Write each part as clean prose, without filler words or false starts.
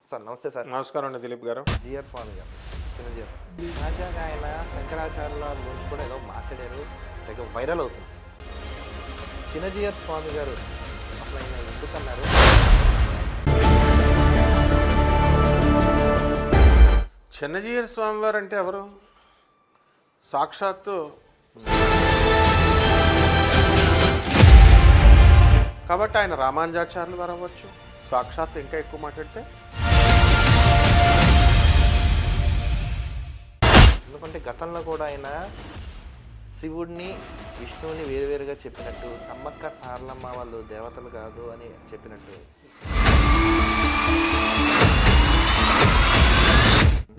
Sir నమస్తే sir. నమస్కారం అండి దిలీప్ గారు. జిఆర్ స్వామి గారు, చిన్న జిఆర్. తాజాగా ఆయన శంకరాచార్యుల గురించి కూడా ఏదో మాట్లాడారు, తెగ వైరల్ అవుతుంది. చిన్న జిఆర్ స్వామి గారు అసలు ఆయన ఎందుకన్నారు? చిన్నజీయర్ స్వామి వారు అంటే ఎవరు? సాక్షాత్తు కాబట్టి ఆయన రామానుజాచార్యులు వారు అవ్వచ్చు. సాక్షాత్తు ఇంకా ఎక్కువ మాట్లాడితే ఎందుకంటే గతంలో కూడా ఆయన శివుడిని విష్ణువుని వేరువేరుగా చెప్పినట్టు, సమ్మక్క సారలమ్మ వాళ్ళు దేవతలు కాదు అని చెప్పినట్టు,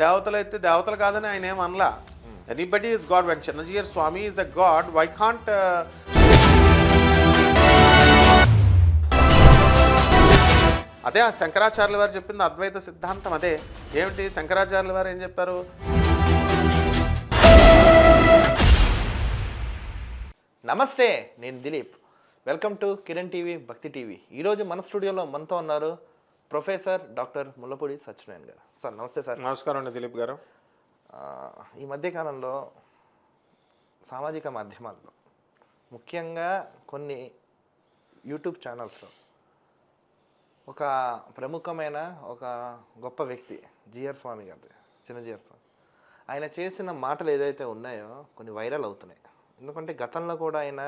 దేవతలు అయితే దేవతలు కాదని ఆయన ఏమనలా. Anybody is god. When Chinnajeeyar Swami is a god, why can't అదే ఆ శంకరాచార్యుల వారు చెప్పింది అద్వైత సిద్ధాంతం. అదే ఏమిటి? శంకరాచార్యుల వారు ఏం చెప్పారు? నమస్తే, నేను Dilip. Welcome to Kiran TV, భక్తి టీవీ. ఈరోజు మన స్టూడియోలో మనతో ఉన్నారు ప్రొఫెసర్ డాక్టర్ ముల్లపూడి సత్యనారాయణ గారు. సార్ నమస్తే సార్. నమస్కారం అండి దిలీప్ గారు. ఈ మధ్యకాలంలో సామాజిక మాధ్యమాల్లో, ముఖ్యంగా కొన్ని యూట్యూబ్ ఛానల్స్లో ఒక ప్రముఖమైన ఒక గొప్ప వ్యక్తి జిఆర్ స్వామి గారి, చిన్న జిఆర్ స్వామి, ఆయన చేసిన మాటలు ఏదైతే ఉన్నాయో కొన్ని వైరల్ అవుతున్నాయి. ఎందుకంటే గతంలో కూడా ఆయన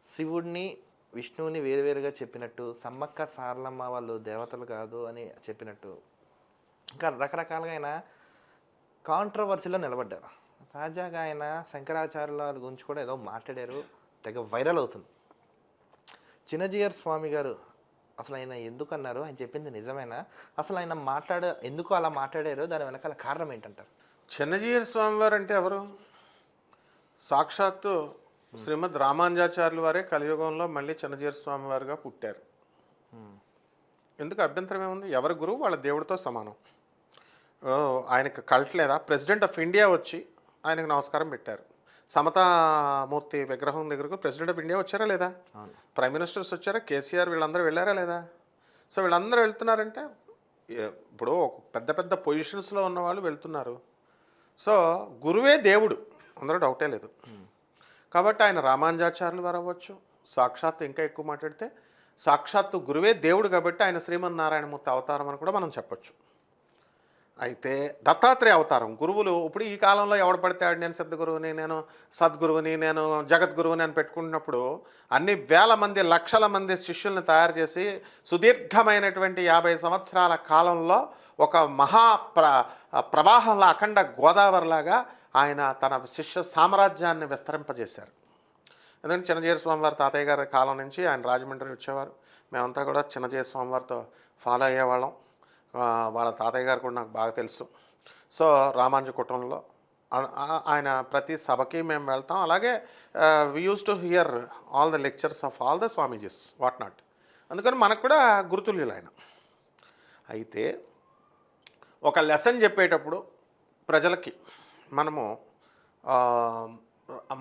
శివుడిని విష్ణువుని వేరువేరుగా చెప్పినట్టు, సమ్మక్క సారలమ్మ వాళ్ళు దేవతలు కాదు అని చెప్పినట్టు, ఇంకా రకరకాలుగా ఆయన కాంట్రవర్సీలో నిలబడ్డారు. తాజాగా ఆయన శంకరాచార్యుల గురించి కూడా ఏదో మాట్లాడారు, తెగ వైరల్ అవుతుంది. చిన్న జిఆర్ స్వామి గారు అసలు ఆయన ఎందుకు అన్నారు? ఆయన చెప్పింది నిజమేనా? అసలు ఆయన ఎందుకు అలా మాట్లాడారో దాని వెనకాల కారణం ఏంటంటారు? చిన్నజీయర్ స్వామి వారు అంటే ఎవరు? సాక్షాత్తు శ్రీమద్ రామానుజాచార్యుల వారే కలియుగంలో మళ్ళీ చిన్నజీయర్ స్వామి వారుగా పుట్టారు. ఎందుకు అభ్యంతరం ఏముంది? ఎవరి గురువు వాళ్ళ దేవుడితో సమానం. ఆయనకు కల్ట్ లేదా? ప్రెసిడెంట్ ఆఫ్ ఇండియా వచ్చి ఆయనకు నమస్కారం పెట్టారు. సమతామూర్తి విగ్రహం దగ్గరకు ప్రెసిడెంట్ ఆఫ్ ఇండియా వచ్చారా లేదా? ప్రైమ్ మినిస్టర్స్ వచ్చారా? కేసీఆర్ వీళ్ళందరూ వెళ్ళారా లేదా? సో వీళ్ళందరూ వెళ్తున్నారంటే ఇప్పుడు పెద్ద పెద్ద పొజిషన్స్లో ఉన్న వాళ్ళు వెళ్తున్నారు. సో గురువే దేవుడు, అందులో డౌటే లేదు. కాబట్టి ఆయన రామానుజాచార్యులు వారు అవ్వచ్చు. సాక్షాత్తు ఇంకా ఎక్కువ మాట్లాడితే సాక్షాత్తు గురువే దేవుడు కాబట్టి ఆయన శ్రీమన్నారాయణమూర్తి అవతారం అని కూడా మనం చెప్పచ్చు. అయితే దత్తాత్రేయ అవతారం గురువులు ఇప్పుడు ఈ కాలంలో ఎవడు పడితే నేను సిద్ధగురువుని, నేను సద్గురువుని, నేను జగద్గురువుని అని పెట్టుకున్నప్పుడు అన్ని వేల మంది లక్షల మంది శిష్యుల్ని తయారు చేసి సుదీర్ఘమైనటువంటి 50 సంవత్సరాల కాలంలో ఒక మహా ప్రవాహంలో అఖండ గోదావరిలాగా ఆయన తన శిష్య సామ్రాజ్యాన్ని విస్తరింపజేశారు. ఎందుకంటే చిన్నజీయర్ స్వామి వారి తాతయ్య గారి కాలం నుంచి ఆయన రాజమండ్రి వచ్చేవారు. మేమంతా కూడా చిన్నజీయర్ స్వామి వారితో ఫాలో అయ్యేవాళ్ళం. వాళ్ళ తాతయ్య గారు కూడా నాకు బాగా తెలుసు. సో రామానుజ కుటుంబంలో ఆయన ప్రతి సభకి మేము వెళ్తాం. అలాగే we used to hear all the lectures of all the swamijis what not. అందుకని మనకు కూడా గుర్తులు ఆయన. అయితే ఒక లెసన్ చెప్పేటప్పుడు ప్రజలకి మనము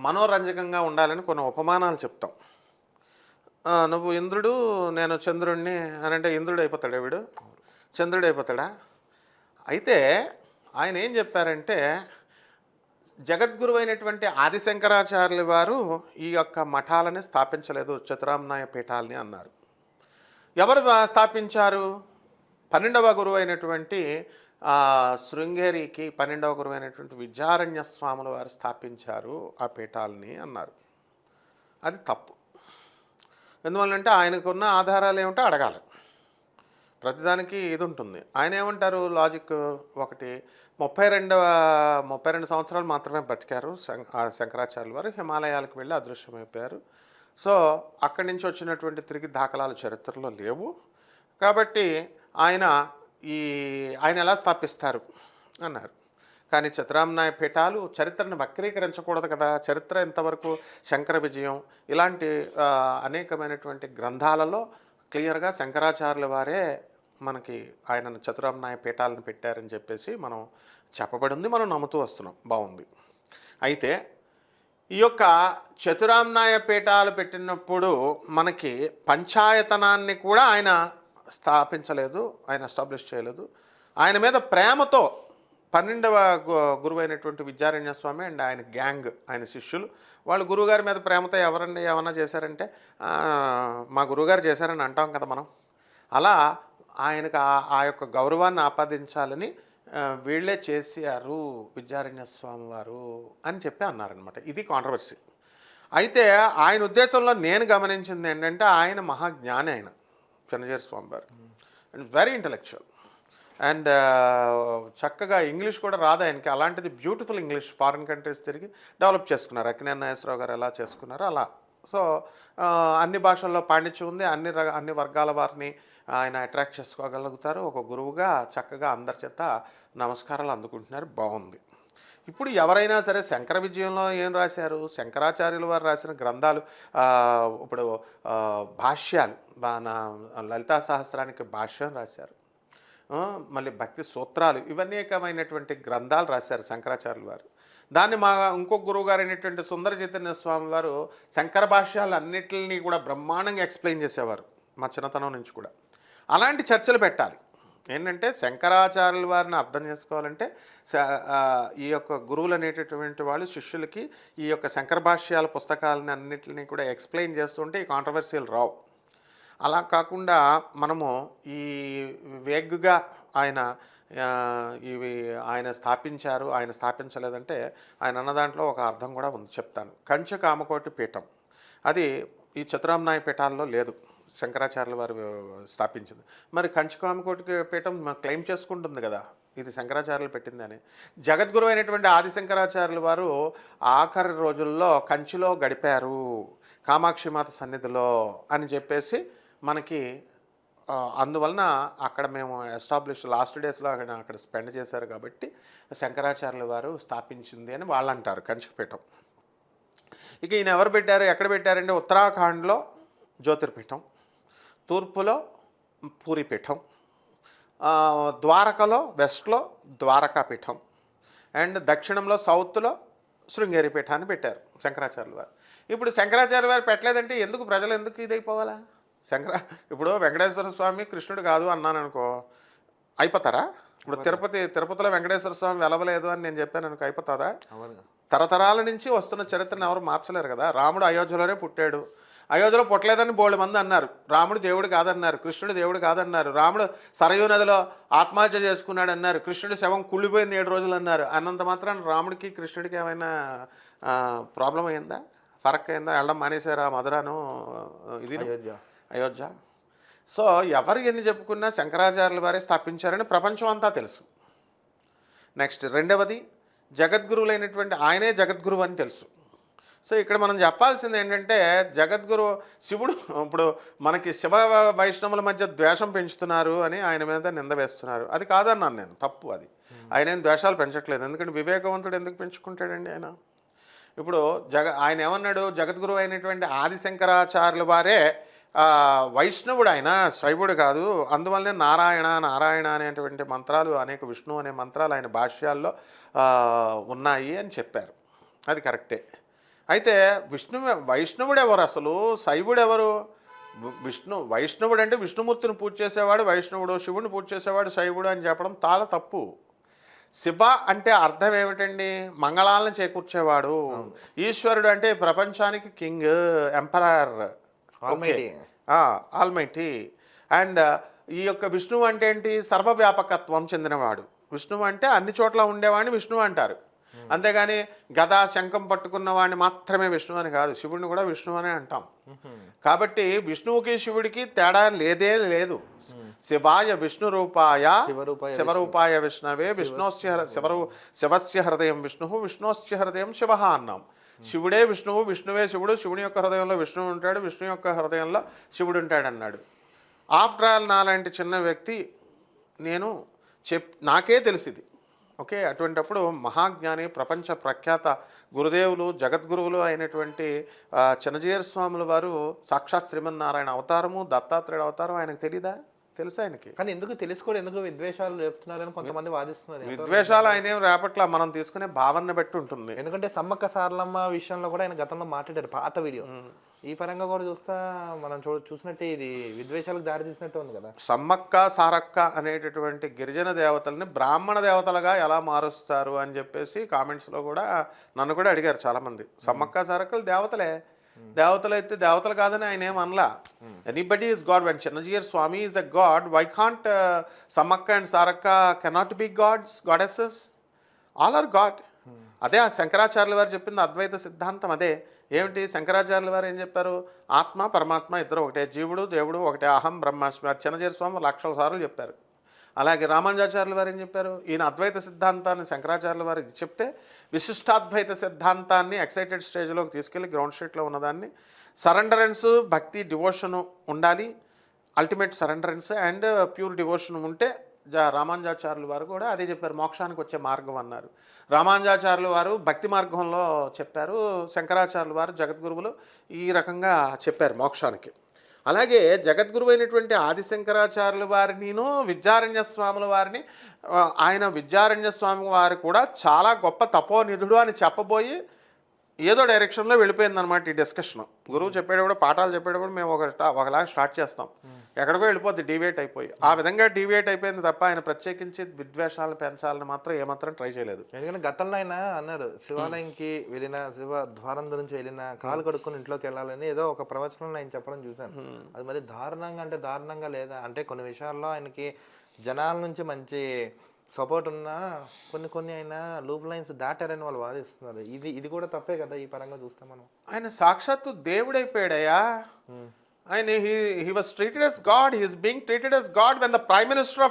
మనోరంజకంగా ఉండాలని కొన్ని ఉపమానాలు చెప్తాం. నువ్వు ఇంద్రుడు, నేను చంద్రుడిని అని అంటే ఇంద్రుడు అయిపోతాడా? వీడు చంద్రుడు అయిపోతాడా? అయితే ఆయన ఏం చెప్పారంటే, జగద్గురు అయినటువంటి ఆదిశంకరాచార్యుల వారు ఈ యొక్క మఠాలని స్థాపించలేదు, చతురామ్నాయ పీఠాలని అన్నారు. ఎవరు స్థాపించారు? 12వ గురువు అయినటువంటి శృంగేరికి 12వ గురువు అయినటువంటి విద్యారణ్య స్వాముల వారు స్థాపించారు ఆ పీఠాలని అన్నారు. అది తప్పు. ఎందువల్లంటే ఆయనకున్న ఆధారాలు ఏమిటో అడగాలి. ప్రతిదానికి ఇది ఉంటుంది. ఆయన ఏమంటారు? లాజిక్ ఒకటి, 32 సంవత్సరాలు మాత్రమే బతికారు శంకరాచార్యుల వారు. హిమాలయాలకు వెళ్ళి అదృశ్యమైపోయారు. సో అక్కడి నుంచి వచ్చినటువంటి తిరిగి దాఖలాలు చరిత్రలో లేవు. కాబట్టి ఆయన ఎలా స్థాపిస్తారు అన్నారు. కానీ చతురామ్నాయ పీఠాలు చరిత్రను వక్రీకరించకూడదు కదా. చరిత్ర ఇంతవరకు శంకర విజయం ఇలాంటి అనేకమైనటువంటి గ్రంథాలలో క్లియర్గా శంకరాచార్యుల వారే మనకి ఆయన చతురామ్నాయ పీఠాలను పెట్టారని చెప్పేసి మనం చెప్పబడింది, మనం నమ్ముతూ వస్తున్నాం. బాగుంది. అయితే ఈ యొక్క చతురామ్నాయ పీఠాలు పెట్టినప్పుడు మనకి పంచాయతనాన్ని కూడా ఆయన స్థాపించలేదు, ఆయన ఎస్టాబ్లిష్ చేయలేదు. ఆయన మీద ప్రేమతో 12వ గురువు అయినటువంటి విద్యారణ్య స్వామి అండ్ ఆయన గ్యాంగ్, ఆయన శిష్యులు, వాళ్ళు గురువుగారి మీద ప్రేమతో ఎవరండి ఏమన్నా చేశారంటే మా గురువుగారు చేశారని అంటాం కదా మనం. అలా ఆయనకు ఆ యొక్క గౌరవాన్ని ఆపాదించాలని వీళ్ళే చేశారు విద్యారణ్య స్వామి వారు అని చెప్పి అన్నారనమాట. ఇది కాంట్రవర్సీ. అయితే ఆయన ఉద్దేశంలో నేను గమనించింది ఏంటంటే ఆయన మహాజ్ఞాని, ఆయన చిన్నజీయర్ స్వామి వారు, అండ్ వెరీ ఇంటలెక్చువల్ అండ్ చక్కగా ఇంగ్లీష్ కూడా రాదు ఆయనకి. అలాంటిది బ్యూటిఫుల్ ఇంగ్లీష్ ఫారిన్ కంట్రీస్ తిరిగి డెవలప్ చేసుకున్నారు. అక్కినేని నాగేశ్వరరావు గారు ఎలా చేసుకున్నారో అలా. సో అన్ని భాషల్లో పాండిత్యం ఉంది, అన్ని వర్గాల వారిని ఆయన అట్రాక్ట్ చేసుకోగలుగుతారు. ఒక గురువుగా చక్కగా అందరి చేత నమస్కారాలు అందుకుంటున్నారు, బాగుంది. ఇప్పుడు ఎవరైనా సరే శంకర విజయంలో ఏం రాశారు, శంకరాచార్యుల వారు రాసిన గ్రంథాలు, ఇప్పుడు భాష్యాలు, లలితా సహస్రానికి భాష్యం రాశారు, మళ్ళీ భక్తి సూత్రాలు, ఇవనేకమైనటువంటి గ్రంథాలు రాశారు శంకరాచార్యుల వారు. దాన్ని మా ఇంకొక గురువు గారు అయినటువంటి సుందర చైతన్య స్వామి వారు శంకర భాష్యాలు అన్నిటిని కూడా బ్రహ్మాండంగా ఎక్స్ప్లెయిన్ చేసేవారు మా చిన్నతనం నుంచి కూడా. అలాంటి చర్చలు పెట్టాలి. ఏంటంటే శంకరాచార్యుల వారిని అర్థం చేసుకోవాలంటే ఈ యొక్క గురువులు అనేటటువంటి వాళ్ళు శిష్యులకి ఈ యొక్క శంకర భాష్యాల పుస్తకాలని అన్నిటిని కూడా ఎక్స్ప్లెయిన్ చేస్తుంటే ఈ కాంట్రవర్సీలు రావు. అలా కాకుండా మనము ఈ వేగ్గా ఆయన స్థాపించారు, ఆయన స్థాపించలేదంటే ఆయన అన్న దాంట్లో ఒక అర్థం కూడా ఉంది, చెప్తాను. కంచ కామకోటి పీఠం అది ఈ చతురామ్నాయ పీఠాల్లో లేదు, శంకరాచార్యుల వారు స్థాపించింది. మరి కంచుకామకోటి పీఠం క్లెయిమ్ చేసుకుంటుంది కదా ఇది శంకరాచార్యులు పెట్టింది అని. జగద్గురు అయినటువంటి ఆది శంకరాచార్యుల వారు ఆఖరి రోజుల్లో కంచిలో గడిపారు కామాక్షిమాత సన్నిధిలో అని చెప్పేసి మనకి, అందువలన అక్కడ మేము ఎస్టాబ్లిష్ లాస్ట్ డేస్లో అక్కడ స్పెండ్ చేశారు కాబట్టి శంకరాచార్యుల వారు స్థాపించింది అని వాళ్ళు అంటారు కంచిపీఠం. ఇక ఈయన ఎవరు పెట్టారు, ఎక్కడ పెట్టారంటే ఉత్తరాఖండ్లో జ్యోతిర్పీఠం, తూర్పులో పూరిపీఠం, ద్వారకలో వెస్ట్లో ద్వారకాపీఠం, అండ్ దక్షిణంలో సౌత్లో శృంగేరి పీఠాన్ని పెట్టారు శంకరాచార్యుల వారు. ఇప్పుడు శంకరాచార్య వారు పెట్టలేదంటే ఎందుకు ప్రజలు ఎందుకు ఇదైపోవాలా? ఇప్పుడు వెంకటేశ్వర స్వామి కృష్ణుడు కాదు అన్నాను అనుకో, అయిపోతారా? ఇప్పుడు తిరుపతిలో వెంకటేశ్వర స్వామి వెలవలేదు అని నేను చెప్పాను అనుకో, అయిపోతుందా? తరతరాల నుంచి వస్తున్న చరిత్రను ఎవరు మార్చలేరు కదా. రాముడు అయోధ్యలోనే పుట్టాడు, అయోధ్యలో పుట్టలేదని బోల్డ్ మంది అన్నారు. రాముడు దేవుడు కాదన్నారు, కృష్ణుడు దేవుడు కాదన్నారు. రాముడు సరయూ నదిలో ఆత్మహత్య చేసుకున్నాడు అన్నారు, కృష్ణుడి శవం కుళ్ళిపోయింది 7 రోజులు అన్నారు. అన్నంత మాత్రాన రాముడికి కృష్ణుడికి ఏమైనా ప్రాబ్లం అయిందా, ఫరక్ అయిందా? వెళ్ళడం మానేశారా మధురాను, ఇది అయోధ్య. సో ఎవరు ఎన్ని చెప్పుకున్నా శంకరాచార్యుల వారే స్థాపించారని ప్రపంచం అంతా తెలుసు. నెక్స్ట్ రెండవది జగద్గురువులైనటువంటి ఆయనే జగద్గురువు అని తెలుసు. సో ఇక్కడ మనం చెప్పాల్సింది ఏంటంటే జగద్గురు శివుడు, ఇప్పుడు మనకి శివ వైష్ణవుల మధ్య ద్వేషం పెంచుతున్నారు అని ఆయన మీద నింద వేస్తున్నారు. అది కాదన్నాను నేను, తప్పు అది. ఆయన ఏం ద్వేషాలు పెంచట్లేదు, ఎందుకంటే వివేకవంతుడు ఎందుకు పెంచుకుంటాడండి ఆయన? ఇప్పుడు ఆయన ఏమన్నాడు, జగద్గురు అయినటువంటి ఆది శంకరాచార్యుల వారే వైష్ణవుడు, ఆయన శైవుడు కాదు. అందువల్లనే నారాయణ అనేటువంటి మంత్రాలు, అనేక విష్ణు అనే మంత్రాలు ఆయన భాష్యాల్లో ఉన్నాయి అని చెప్పారు. అది కరెక్టే. అయితే వైష్ణవుడు ఎవరు అసలు, శైవుడు ఎవరు? వైష్ణవుడు అంటే విష్ణుమూర్తిని పూజ చేసేవాడు వైష్ణవుడు, శివుడిని పూజ చేసేవాడు శైవుడు అని చెప్పడం చాలా తప్పు. శివ అంటే అర్థం ఏమిటండి? మంగళాలను చేకూర్చేవాడు. ఈశ్వరుడు అంటే ప్రపంచానికి కింగ్, ఎంపరర్, ఆల్మైటీ. అండ్ ఈ యొక్క విష్ణువు అంటే ఏంటి? సర్వవ్యాపకత్వం చెందినవాడు. విష్ణువు అంటే అన్ని చోట్ల ఉండేవాడిని విష్ణువు అంటారు, అంతేగాని గదా శంఖం పట్టుకున్న వాడిని మాత్రమే విష్ణువు అని కాదు. శివుడిని కూడా విష్ణువు అనే అంటాం. కాబట్టి విష్ణువుకి శివుడికి తేడా లేదే లేదు. శివాయ విష్ణు రూపాయ శివరూపాయ విష్ణవే శివస్య హృదయం విష్ణు విష్ణోశ్చ హృదయం శివ అన్నాం. శివుడే విష్ణువు, విష్ణువే శివుడు, శివుని యొక్క హృదయంలో విష్ణువు ఉంటాడు, విష్ణు యొక్క హృదయంలో శివుడు ఉంటాడు అన్నాడు. ఆఫ్టర్ ఆల్ నాలాంటి చిన్న వ్యక్తి నాకే తెలిసింది. ఓకే, అటువంటిప్పుడు మహాజ్ఞాని, ప్రపంచ ప్రఖ్యాత గురుదేవులు, జగద్గురువులు అయినటువంటి చిన్నజీయర్ స్వాముల వారు సాక్షాత్ శ్రీమన్నారాయణ అవతారము, దత్తాత్రేయుడు అవతారం ఆయనకు తెలీదా? తెలుసు ఆయనకి. కానీ ఎందుకు తెలుసుకోవడం, ఎందుకు విద్వేషాలు రేపుతున్నారని కొంతమంది వాదిస్తున్నారు. విద్వేషాలు ఆయన ఏం రేపట్ల, మనం తీసుకునే భావన బట్టి ఉంటుంది. ఎందుకంటే సమ్మక్క సారలమ్మ విషయంలో కూడా ఆయన గతంలో మాట్లాడారు, పాత వీడియో. ఈ పరంగా కూడా చూస్తా మనం చూసినట్టే ఇది విద్వేషాలకు దారి తీసినట్టు ఉంది కదా. సమ్మక్క సారక్క అనేటటువంటి గిరిజన దేవతల్ని బ్రాహ్మణ దేవతలుగా ఎలా మారుస్తారు అని చెప్పేసి కామెంట్స్లో కూడా నన్ను కూడా అడిగారు చాలామంది. సమ్మక్క సారక్కలు దేవతలే, దేవతలు అయితే దేవతలు కాదని ఆయన ఏమనలా. Anybody is god. When Chinnajeeyar Swami is a god, why can't Sammakka and Sarakka cannot be goddesses? All are god. అదే ఆ శంకరాచార్యుల వారు చెప్పింది అద్వైత సిద్ధాంతం అదే. ఏమిటి శంకరాచార్యుల వారు ఏం చెప్పారు? ఆత్మ పరమాత్మ ఇద్దరు ఒకటే, జీవుడు దేవుడు ఒకటే, అహం బ్రహ్మాస్మి. అది చిన్నజీయర్ స్వామి లక్షల సార్లు చెప్పారు. అలాగే రామానుజాచార్యుల వారు ఏం చెప్పారు? ఈయన అద్వైత సిద్ధాంతాన్ని శంకరాచార్యుల వారు చెప్తే విశిష్టాద్వైత సిద్ధాంతాన్ని ఎక్సైటెడ్ స్టేజ్లోకి తీసుకెళ్ళి గ్రౌండ్ స్టేట్లో ఉన్నదాన్ని సరెండరెన్స్, భక్తి, డివోషను ఉండాలి. అల్టిమేట్ సరెండరెన్స్ అండ్ ప్యూర్ డివోషన్ ఉంటే రామానుజాచార్యుల వారు కూడా అదే చెప్పారు, మోక్షానికి వచ్చే మార్గం అన్నారు. రామానుజాచార్యుల వారు భక్తి మార్గంలో చెప్పారు, శంకరాచార్యుల వారు జగద్గురువులు ఈ రకంగా చెప్పారు మోక్షానికి. అలాగే జగద్గురువు అయినటువంటి ఆదిశంకరాచార్యుల వారినిను విద్యారణ్య స్వాముల వారిని, ఆయన విద్యారణ్య స్వామి వారు కూడా చాలా గొప్ప తపోనిధుడు అని చెప్పబోయి ఏదో డైరెక్షన్లో వెళ్ళిపోయిందనమాట ఈ డిస్కషన్. గురువు చెప్పేటప్పుడు, పాఠాలు చెప్పేటప్పుడు మేము ఒకలాగా స్టార్ట్ చేస్తాం, ఎక్కడికో వెళ్ళిపోద్ది డీవియేట్ అయిపోయి. ఆ విధంగా డీవియేట్ అయిపోయింది తప్ప ఆయన ప్రత్యేకించి విద్వేషాలను పెంచాలని మాత్రం ఏమాత్రం ట్రై చేయలేదు. ఎందుకంటే గతంలో ఆయన అన్నారు, శివాలయంకి వెళ్ళిన, శివ ద్వారం నుంచి వెళ్ళిన కాలు కడుక్కొని ఇంట్లోకి వెళ్ళాలని ఏదో ఒక ప్రవచనంలో ఆయన చెప్పడం చూశాను. అది మరి దారుణంగా అంటే దారుణంగా లేదా అంటే కొన్ని విషయాల్లో ఆయనకి జనాల నుంచి మంచి సపోర్ట్ ఉన్నా కొన్ని అయినా లూప్ లైన్స్ దాటారని వాళ్ళు వాదిస్తున్నారు. ఇది కూడా తప్పే కదా ఈ పరంగా చూస్తాం మనం. ఆయన సాక్షాత్తు దేవుడైపోయాడయా. ఆయన he was treated as God. He is being treated as God when the Prime Minister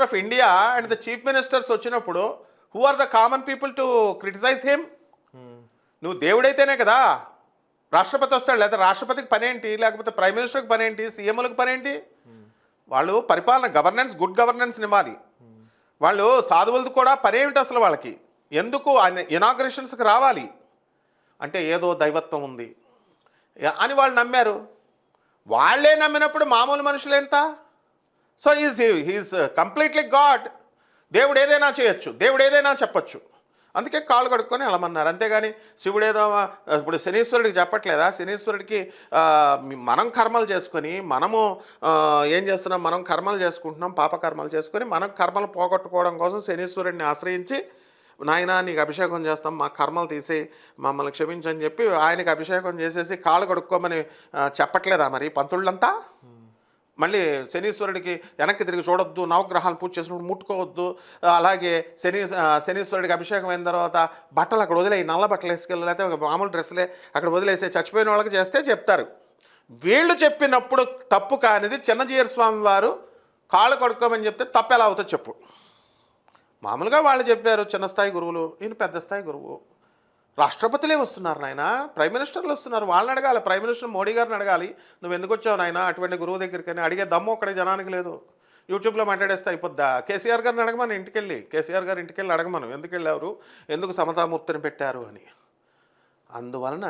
of India and the Chief Ministers వచ్చినప్పుడు who are the common people to criticize him? నువ్వు దేవుడైతేనే కదా రాష్ట్రపతి వస్తాడు. లేదా రాష్ట్రపతికి పనేంటి, లేకపోతే ప్రైమ్ మినిస్టర్కి పనేంటి, సీఎంలకు పనేంటి? వాళ్ళు పరిపాలన, గవర్నెన్స్, గుడ్ గవర్నెన్స్ ఇవ్వాలి. వాళ్ళు సాధువులది కూడా పనేమిటి అసలు? వాళ్ళకి ఎందుకు ఆయన ఇనాగ్రేషన్స్కి రావాలి అంటే ఏదో దైవత్వం ఉంది అని వాళ్ళు నమ్మారు. వాళ్ళే నమ్మినప్పుడు మామూలు మనుషులు ఎంత? So he is completely God. దేవుడు ఏదైనా చేయొచ్చు, దేవుడు ఏదైనా చెప్పచ్చు. అందుకే కాళ్ళు కడుక్కొని వెళ్ళమన్నారు. అంతేగాని శివుడేదో ఇప్పుడు శనీశ్వరుడికి చెప్పట్లేదా? శనీశ్వరుడికి మనం కర్మలు చేసుకొని మనము ఏం చేస్తున్నాం? మనం కర్మలు చేసుకుంటున్నాం, పాపకర్మలు చేసుకొని మనం కర్మలు పోగొట్టుకోవడం కోసం శనీశ్వరుడిని ఆశ్రయించి, నాయనా నీకు అభిషేకం చేస్తాం, మా కర్మలు తీసి మమ్మల్ని క్షమించని చెప్పి ఆయనకి అభిషేకం చేసేసి కాళ్ళు కడుక్కోమని చెప్పట్లేదా మరి పంతుళ్ళంతా? మళ్ళీ శనీశ్వరుడికి వెనక్కి తిరిగి చూడొద్దు, నవగ్రహాలు పూజ చేసినప్పుడు ముట్టుకోవద్దు. అలాగే శనీశ్వరుడికి అభిషేకం అయిన తర్వాత బట్టలు అక్కడ వదిలేయి, నల్ల బట్టలు వేసుకెళ్ళి, లేకపోతే మామూలు డ్రెస్సులే అక్కడ వదిలేసే చచ్చిపోయిన వాళ్ళకి చేస్తే చెప్తారు. వీళ్ళు చెప్పినప్పుడు తప్పు కానిది చిన్నజీయర్ స్వామి వారు కాళ్ళు కడుక్కోమని చెప్తే తప్పు ఎలా అవుతుందో చెప్పు. మామూలుగా వాళ్ళు చెప్పారు చిన్న స్థాయి గురువులు, ఈయన పెద్ద స్థాయి గురువు. రాష్ట్రపతులే వస్తున్నారు నాయన, ప్రైమ్ మినిస్టర్లు వస్తున్నారు, వాళ్ళని అడగాలి. ప్రైమ్ మినిస్టర్ మోడీ గారిని అడగాలి, నువ్వు ఎందుకు వచ్చావు నాయన అటువంటి గురువు దగ్గరికి అని అడిగే దమ్ము అక్కడ జనానికి లేదు. యూట్యూబ్లో మాట్లాడేస్తే అయిపోద్దా? కేసీఆర్ గారిని అడగమని ఇంటికెళ్ళి, కేసీఆర్ గారి ఇంటికెళ్ళి అడగమను ఎందుకు వెళ్ళారు, ఎందుకు సమతామూర్తిని పెట్టారు అని. అందువలన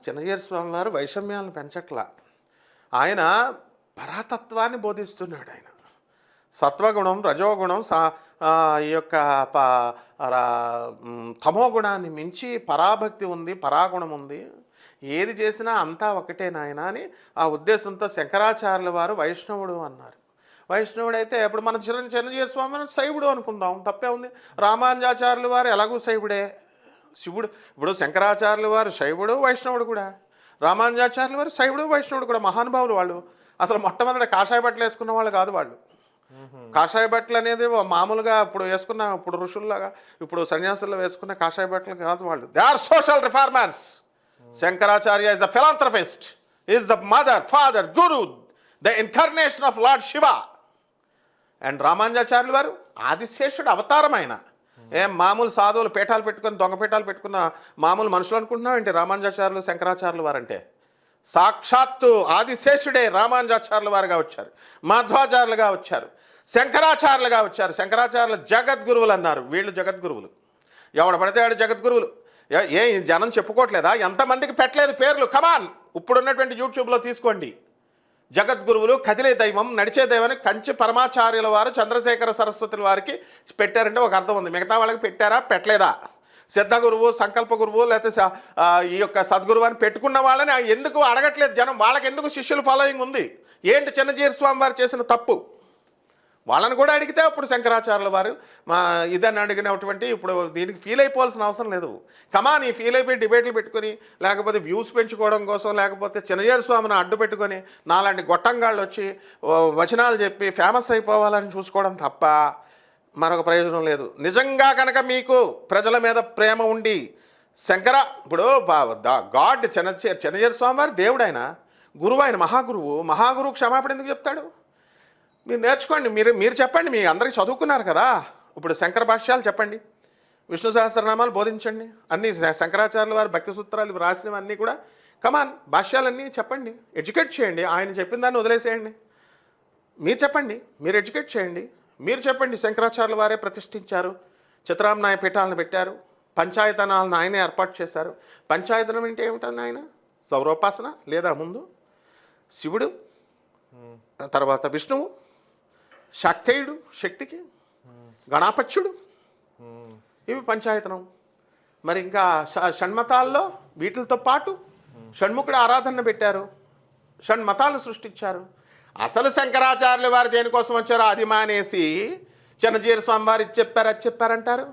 చిన్నజీయర్ స్వామి వారు వైషమ్యాలను పెంచట్లా, ఆయన పరాతత్వాన్ని బోధిస్తున్నాడు. ఆయన సత్వగుణం, రజోగుణం, ఈ యొక్క తమో గుణాన్ని మించి పరాభక్తి ఉంది, పరాగుణం ఉంది. ఏది చేసినా అంతా ఒకటే నాయన అని ఆ ఉద్దేశంతో శంకరాచార్యుల వారు వైష్ణవుడు అన్నారు. వైష్ణవుడైతే ఇప్పుడు మనం చిరంజీవి స్వామిని శైవుడు అనుకుందాం, తప్పే ఉంది. రామానుజాచార్యుల వారు ఎలాగూ శైవుడే, శివుడు. ఇప్పుడు శంకరాచార్యుల వారు శైవుడు, వైష్ణవుడు కూడా. రామానుజాచార్యుల వారు శైవుడు, వైష్ణవుడు కూడా. మహానుభావులు వాళ్ళు. అసలు మొట్టమొదటి కాషాయ బట్టలు వేసుకున్న వాళ్ళు కాదు వాళ్ళు. కాషాయ బట్టలు అనేది మామూలుగా ఇప్పుడు వేసుకున్న, ఇప్పుడు ఋషుల్లాగా ఇప్పుడు సన్యాసుల్లో వేసుకున్న కాషాయ బట్టలు కాదు వాళ్ళు. They are social reformers. Shankaracharya is a philanthropist, is the mother, father, guru, the incarnation of lord Shiva. And రామానుజాచార్యులు వారు ఆదిశేషుడు అవతారం. ఆయన ఏం మామూలు సాధువులు పీఠాలు పెట్టుకుని దొంగ పీఠాలు పెట్టుకున్న మామూలు మనుషులు అనుకుంటున్నాం ఏంటి? రామానుజాచార్యులు, శంకరాచార్యులు వారంటే సాక్షాత్తు ఆదిశేషుడే రామానుజాచార్యుల వారుగా వచ్చారు, మాధ్వాచార్యులుగా వచ్చారు, శంకరాచార్యులుగా వచ్చారు. శంకరాచార్యులు జగద్గురువులు అన్నారు. వీళ్ళు జగద్గురువులు, ఎవడు పడితే ఆడు జగద్గురువులు. ఏ జనం చెప్పుకోవట్లేదా? ఎంతమందికి పెట్టలేదు పేర్లు? కమాన్, ఇప్పుడున్నటువంటి యూట్యూబ్లో తీసుకోండి. జగద్గురువులు, కదిలే దైవం, నడిచే దైవం కంచి పరమాచార్యుల వారు చంద్రశేఖర సరస్వతుల వారికి పెట్టారంటే ఒక అర్థం ఉంది. మిగతా వాళ్ళకి పెట్టారా, పెట్టలేదా? సిద్ధ గురువు, సంకల్ప గురువు, లేకపోతే ఈ యొక్క సద్గురువు అని పెట్టుకున్న వాళ్ళని ఎందుకు అడగట్లేదు జనం? వాళ్ళకి ఎందుకు శిష్యుల ఫాలోయింగ్ ఉంది? ఏంటి చిన్నజీయర్ స్వామి వారు చేసిన తప్పు? వాళ్ళని కూడా అడిగితే అప్పుడు శంకరాచార్యుల వారు ఇదని అడిగినటువంటి, ఇప్పుడు దీనికి ఫీల్ అయిపోవాల్సిన అవసరం లేదు. కమాన్, ఈ ఫీల్ అయిపోయి డిబేట్లు పెట్టుకొని, లేకపోతే వ్యూస్ పెంచుకోవడం కోసం, లేకపోతే చిన్నజీయర్ స్వామిని అడ్డు పెట్టుకొని నాలాంటి గొట్టంగాళ్ళు వచ్చి వచనాలు చెప్పి ఫేమస్ అయిపోవాలని చూసుకోవడం తప్ప మరొక ప్రయోజనం లేదు. నిజంగా కనుక మీకు ప్రజల మీద ప్రేమ ఉండి ఇప్పుడు గాడ్ చిన్నజీయర్ స్వామి వారు దేవుడు, ఆయన గురువు, ఆయన మహాగురువు క్షమాపణ ఎందుకు చెప్తాడు? మీరు నేర్చుకోండి, మీరు చెప్పండి. మీ అందరికీ చదువుకున్నారు కదా, ఇప్పుడు శంకర భాష్యాలు చెప్పండి, విష్ణు సహస్రనామాలు బోధించండి, అన్నీ శంకరాచార్యుల వారి భక్తి సూత్రాలు రాసినవన్నీ కూడా కమాన్ భాష్యాలన్నీ చెప్పండి, ఎడ్యుకేట్ చేయండి. ఆయన చెప్పిన దాన్ని వదిలేసేయండి. మీరు చెప్పండి, మీరు ఎడ్యుకేట్ చేయండి. మీరు చెప్పండి, శంకరాచార్యుల వారే ప్రతిష్ఠించారు, చిత్రామ్నాయ పీఠాలను పెట్టారు, పంచాయతనాలను ఆయనే ఏర్పాటు చేశారు. పంచాయతనం అంటే ఏమిటండి? ఆయన సౌరోపాసన లేదా ముందు శివుడు, తర్వాత విష్ణువు, శాక్తేయుడు శక్తికి, గణాపత్యుడు, ఇవి పంచాయతనం. మరి ఇంకా షణ్మతాల్లో వీటితో పాటు షణ్ముఖుడు ఆరాధన పెట్టారు, షణ్మతాలను సృష్టించారు. అసలు శంకరాచార్యుల వారు దేనికోసం వచ్చారో అది మానేసి చిన్నజీయర్ స్వామి వారు ఇది చెప్పారు, అది చెప్పారంటారు.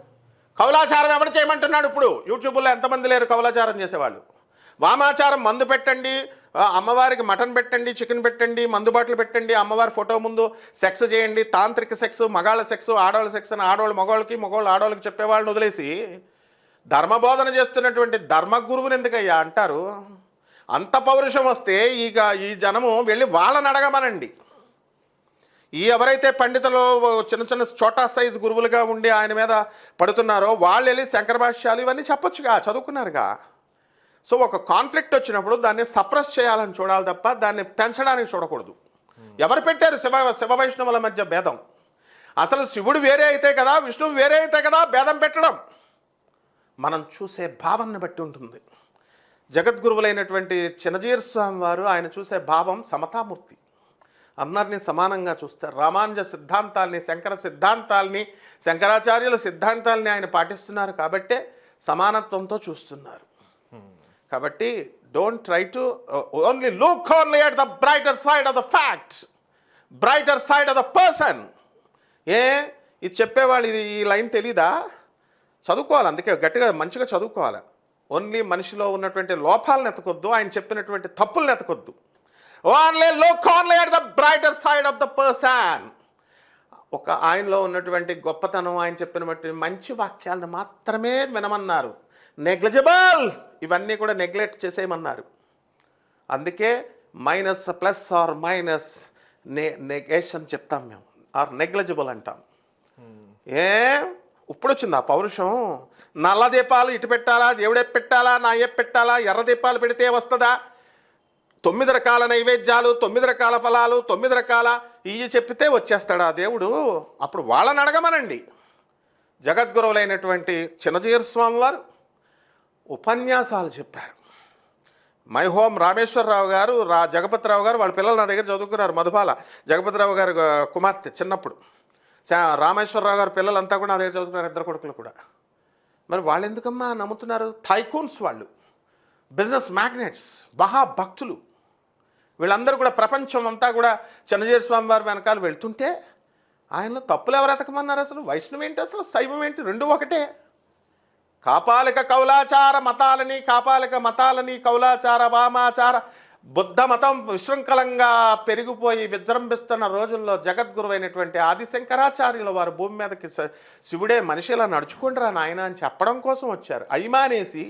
కౌలాచారం ఎవరు చేయమంటున్నాడు? ఇప్పుడు యూట్యూబ్లో ఎంతమంది లేరు కౌలాచారం చేసేవాళ్ళు? వామాచారం, మందు పెట్టండి, అమ్మవారికి మటన్ పెట్టండి, చికెన్ పెట్టండి, మందు బాటలు పెట్టండి, అమ్మవారి ఫోటో ముందు సెక్స్ చేయండి, తాంత్రిక సెక్స్, మగాళ్ళ సెక్స్, ఆడవాళ్ళ సెక్స్ అని ఆడవాళ్ళు మగవాళ్ళకి, మగవాళ్ళు ఆడవాళ్ళకి చెప్పేవాళ్ళని వదిలేసి ధర్మబోధన చేస్తున్నటువంటి ధర్మగురువుని ఎందుకయ్యా అంటారు? అంత పౌరుషం వస్తే ఈ జనము వెళ్ళి వాళ్ళని అడగమనండి. ఎవరైతే పండితులు చిన్న చిన్న చోటా సైజు గురువులుగా ఉండి ఆయన మీద పడుతున్నారో వాళ్ళు వెళ్ళి శంకర భాష్యాలు ఇవన్నీ చెప్పొచ్చుగా, చదువుకున్నారుగా. సో ఒక కాన్ఫ్లిక్ట్ వచ్చినప్పుడు దాన్ని సప్రెస్ చేయాలని చూడాలి తప్ప దాన్ని పెంచడానికి చూడకూడదు. ఎవరు పెట్టారు శివ వైష్ణవుల మధ్య భేదం? అసలు శివుడు వేరే అయితే కదా, విష్ణువు వేరే అయితే కదా భేదం పెట్టడం. మనం చూసే భావనను బట్టి ఉంటుంది. జగద్గురువులైనటువంటి చిన్నజీయర్ స్వామి వారు ఆయన చూసే భావం సమతామూర్తి, అందరినీ సమానంగా చూస్తారు. రామానుజ సిద్ధాంతాల్ని, శంకర సిద్ధాంతాల్ని, శంకరాచార్యుల సిద్ధాంతాల్ని ఆయన పాటిస్తున్నారు కాబట్టే సమానత్వంతో చూస్తున్నారు. కాబట్టి don't try to only look only at the brighter side of the fact, brighter side of the person. ఇది చెప్పేవాళ్ళు ఈ లైన్ తెలీదా? చదువుకోవాలి, అందుకే గట్టిగా మంచిగా చదువుకోవాలి. ఓన్లీ మనిషిలో ఉన్నటువంటి లోపాలను ఎతకొద్దు, ఆయన చెప్పినటువంటి తప్పులను ఎతకొద్దు. Only look only at the brighter side of the person. ఒక ఆయనలో ఉన్నటువంటి గొప్పతనం, ఆయన చెప్పినటువంటి మంచి వాక్యాలను మాత్రమే వినమన్నారు. నెగ్లిజిబుల్ ఇవన్నీ కూడా నెగ్లెక్ట్ చేసేయమన్నారు. అందుకే minus plus or minus negation చెప్తాం మేము, ఆర్ నెగ్లిజిబుల్ అంటాం. ఇప్పుడు వచ్చింది ఆ పౌరుషం. నల్ల దీపాలు ఇటు పెట్టాలా, దేవుడే పెట్టాలా, నా ఏ పెట్టాలా, ఎర్ర దీపాలు పెడితే వస్తుందా? 9 రకాల నైవేద్యాలు, 9 రకాల ఫలాలు, 9 రకాల ఇవి చెప్పితే వచ్చేస్తాడా దేవుడు? అప్పుడు వాళ్ళని అడగమనండి. జగద్గురువులైనటువంటి చిన్నజీయర్ స్వామి వారు ఉపన్యాసాలు చెప్పారు. మై హోమ్ రామేశ్వరరావు గారు, జగపతిరావు గారు వాళ్ళ పిల్లలు నా దగ్గర చదువుకున్నారు. మధుబాల జగపతిరావు గారు కుమార్తె చిన్నప్పుడు. రామేశ్వరరావు గారు పిల్లలంతా కూడా నా దగ్గర చదువుకున్నారు, 2 కొడుకులు కూడా. మరి వాళ్ళు ఎందుకమ్మా నమ్ముతున్నారు? థైకూన్స్ వాళ్ళు, బిజినెస్ మ్యాగ్నెట్స్, మహాభక్తులు, వీళ్ళందరూ కూడా ప్రపంచం అంతా కూడా చిన్నజీయర్ స్వామి వారి వెనకాల వెళ్తుంటే ఆయనలో తప్పులు ఎవరు ఎతకమన్నారు? అసలు వైష్ణవం ఏంటి, అసలు శైవం ఏంటి? 2 ఒకటే. కాపాలిక కౌలాచార మతాలని, కాపాలిక మతాలని, కౌలాచార వామాచార బుద్ధ మతం విశృంఖలంగా పెరిగిపోయి విజృంభిస్తున్న రోజుల్లో జగద్గురువైనటువంటి ఆదిశంకరాచార్యుల వారు భూమి మీదకి శివుడే మనిషి ఇలా నడుచుకుంటారా నాయన అని చెప్పడం కోసం వచ్చారు. అయ్యమానేసి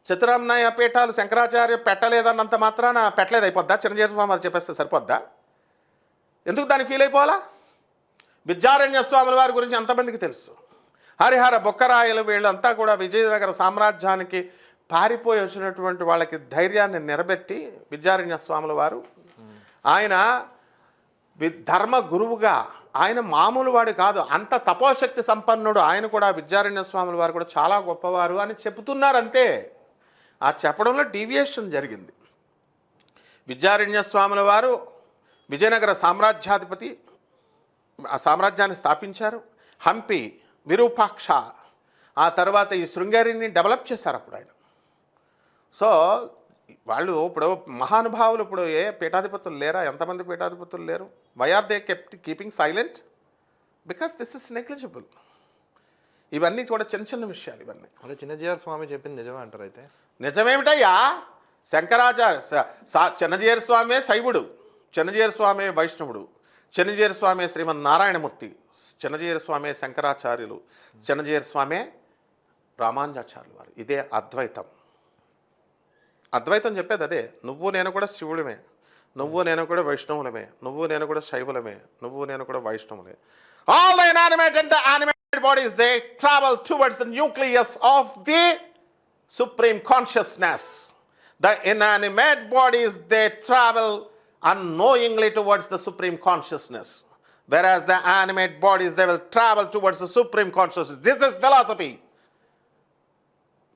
చతురామ్నాయ పీఠాలు శంకరాచార్య పెట్టలేదన్నంత మాత్రాన పెట్టలేదు అయిపోద్దా? చిన్నజీయర్ స్వామి వారు చెప్పేస్తే సరిపోద్దా? ఎందుకు దాన్ని ఫీల్ అయిపోవాలా? విద్యారణ్య స్వాముల వారి గురించి ఎంతమందికి తెలుసు? హరిహర బొక్కరాయలు వీళ్ళంతా కూడా విజయనగర సామ్రాజ్యానికి పారిపోయి వచ్చినటువంటి వాళ్ళకి ధైర్యాన్ని నిలబెట్టి విద్యారణ్య స్వాముల వారు, ఆయన ధర్మ గురువుగా, ఆయన మామూలు వాడు కాదు, అంత తపోశక్తి సంపన్నుడు ఆయన కూడా. విద్యారణ్య స్వాముల వారు కూడా చాలా గొప్పవారు అని చెబుతున్నారు అంతే. ఆ చెప్పడంలో డీవియేషన్ జరిగింది. విద్యారణ్య స్వాముల వారు విజయనగర సామ్రాజ్యాధిపతి, ఆ సామ్రాజ్యాన్ని స్థాపించారు. హంపి, విరూపాక్ష, ఆ తర్వాత ఈ శృంగేరిని డెవలప్ చేశారు అప్పుడు ఆయన. సో వాళ్ళు ఇప్పుడు మహానుభావులు ఇప్పుడు ఏ పీఠాధిపతులు లేరా? ఎంతమంది పీఠాధిపతులు లేరు? Why are they keeping silent? Because this is negligible. ఇవన్నీ కూడా చిన్న చిన్న విషయాలు ఇవన్నీ. అంటే చిన్నజీఆర్ స్వామి చెప్పింది నిజమే అంటారు అయితే? నిజమేమిటయ్యా? శంకరాచార్య చిన్నజీయర్ స్వామి శైవుడు, చిన్నజీయర్ స్వామి వైష్ణవుడు, చిన్నజీయర్ స్వామి శ్రీమన్నారాయణమూర్తి, చిన్నజీయర్ స్వామి శంకరాచార్యులు, చిన్నజీయర్ స్వామి రామానుజాచార్యులు వారు. ఇదే అద్వైతం. అద్వైతం చెప్పేది అదే. నువ్వు నేను కూడా శివుడమే, నువ్వు నేను కూడా వైష్ణవులమే, నువ్వు నేను కూడా శైవులమే, నువ్వు నేను కూడా వైష్ణవులే. All the inanimate and the animated bodies they travel towards the nucleus of the supreme consciousness. The inanimate bodies, they travel unknowingly towards the supreme consciousness, whereas the animate bodies, they will travel towards the supreme consciousness. This is philosophy.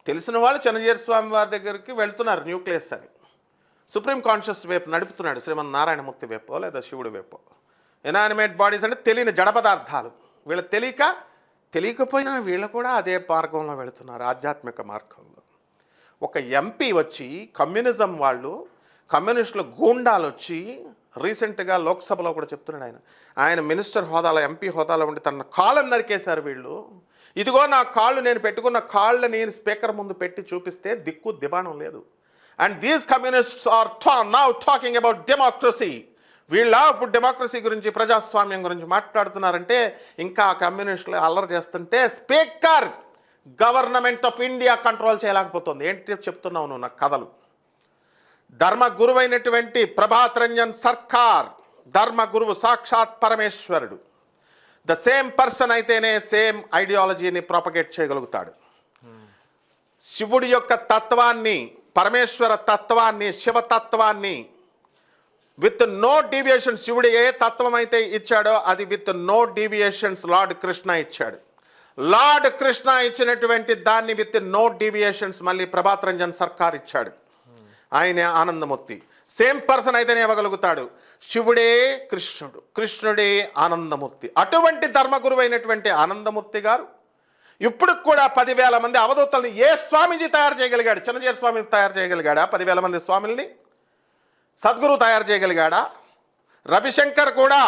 తెలిసిన వాళ్ళు చిన్నజీయర్ స్వామి వారి దగ్గరికి వెళ్తున్నారు nucleus అని. Supreme conscious వైపు నడుపుతున్నాడు శ్రీమన్నారాయణమూర్తి వైపు లేదా శివుడి వైపు. ఇనానిమేట్ బాడీస్ అంటే తెలియని జడ పదార్థాలు. వీళ్ళ తెలియకపోయినా వీళ్ళు కూడా అదే మార్గంలో వెళుతున్నారు, ఆధ్యాత్మిక మార్గంలో. ఒక ఎంపీ వచ్చి కమ్యూనిజం వాళ్ళు, కమ్యూనిస్టుల గూండాలు వచ్చి రీసెంట్గా లోక్సభలో కూడా చెప్తున్నాడు ఆయన మినిస్టర్ హోదాలో, ఎంపీ హోదాలో ఉండి తన కాళ్ళను నరికేశారు వీళ్ళు. ఇదిగో నా కాళ్ళు, నేను పెట్టుకున్న కాళ్ళని స్పీకర్ ముందు పెట్టి చూపిస్తే దిక్కు దివాణం లేదు. And these communists are now talking about democracy. వీళ్ళ ఇప్పుడు డెమోక్రసీ గురించి, ప్రజాస్వామ్యం గురించి మాట్లాడుతున్నారంటే ఇంకా కమ్యూనిస్టులు అల్లరి చేస్తుంటే speaker government of India control చేయలేకపోతుంది. ఏంటి చెప్తున్నావు నువ్వు నాకు కథలు? ధర్మ గురువైనటువంటి ప్రభాత్ రంజన్ సర్కార్, ధర్మ గురువు సాక్షాత్ పరమేశ్వరుడు. ద సేమ్ పర్సన్ అయితేనే సేమ్ ఐడియాలజీని ప్రాపగేట్ చేయగలుగుతాడు. శివుడి యొక్క తత్వాన్ని, పరమేశ్వర తత్వాన్ని, శివతత్వాన్ని విత్ నో డీవియేషన్స్, శివుడు ఏ తత్వం అయితే ఇచ్చాడో అది with no deviations Lord Krishna ఇచ్చాడు. లార్డ్ కృష్ణ ఇచ్చినటువంటి దాన్ని విత్ నో డీవియేషన్స్ మళ్ళీ ప్రభాత్ రంజన్ సర్కార్ ఇచ్చాడు. ఆయనే ఆనందమూర్తి. సేమ్ పర్సన్ అయితేనే ఇవ్వగలుగుతాడు. శివుడే కృష్ణుడు, కృష్ణుడే ఆనందమూర్తి. అటువంటి ధర్మగురువు అయినటువంటి ఆనందమూర్తి గారు ఇప్పుడు కూడా 10,000 మంది అవధూతల్ని ఏ స్వామీజీ తయారు చేయగలిగాడు? చిన్నజీయర్ స్వామి తయారు చేయగలిగాడా 10,000 మంది స్వాముల్ని? సద్గురు తయారు చేయగలిగాడా? రవిశంకర్ కూడా,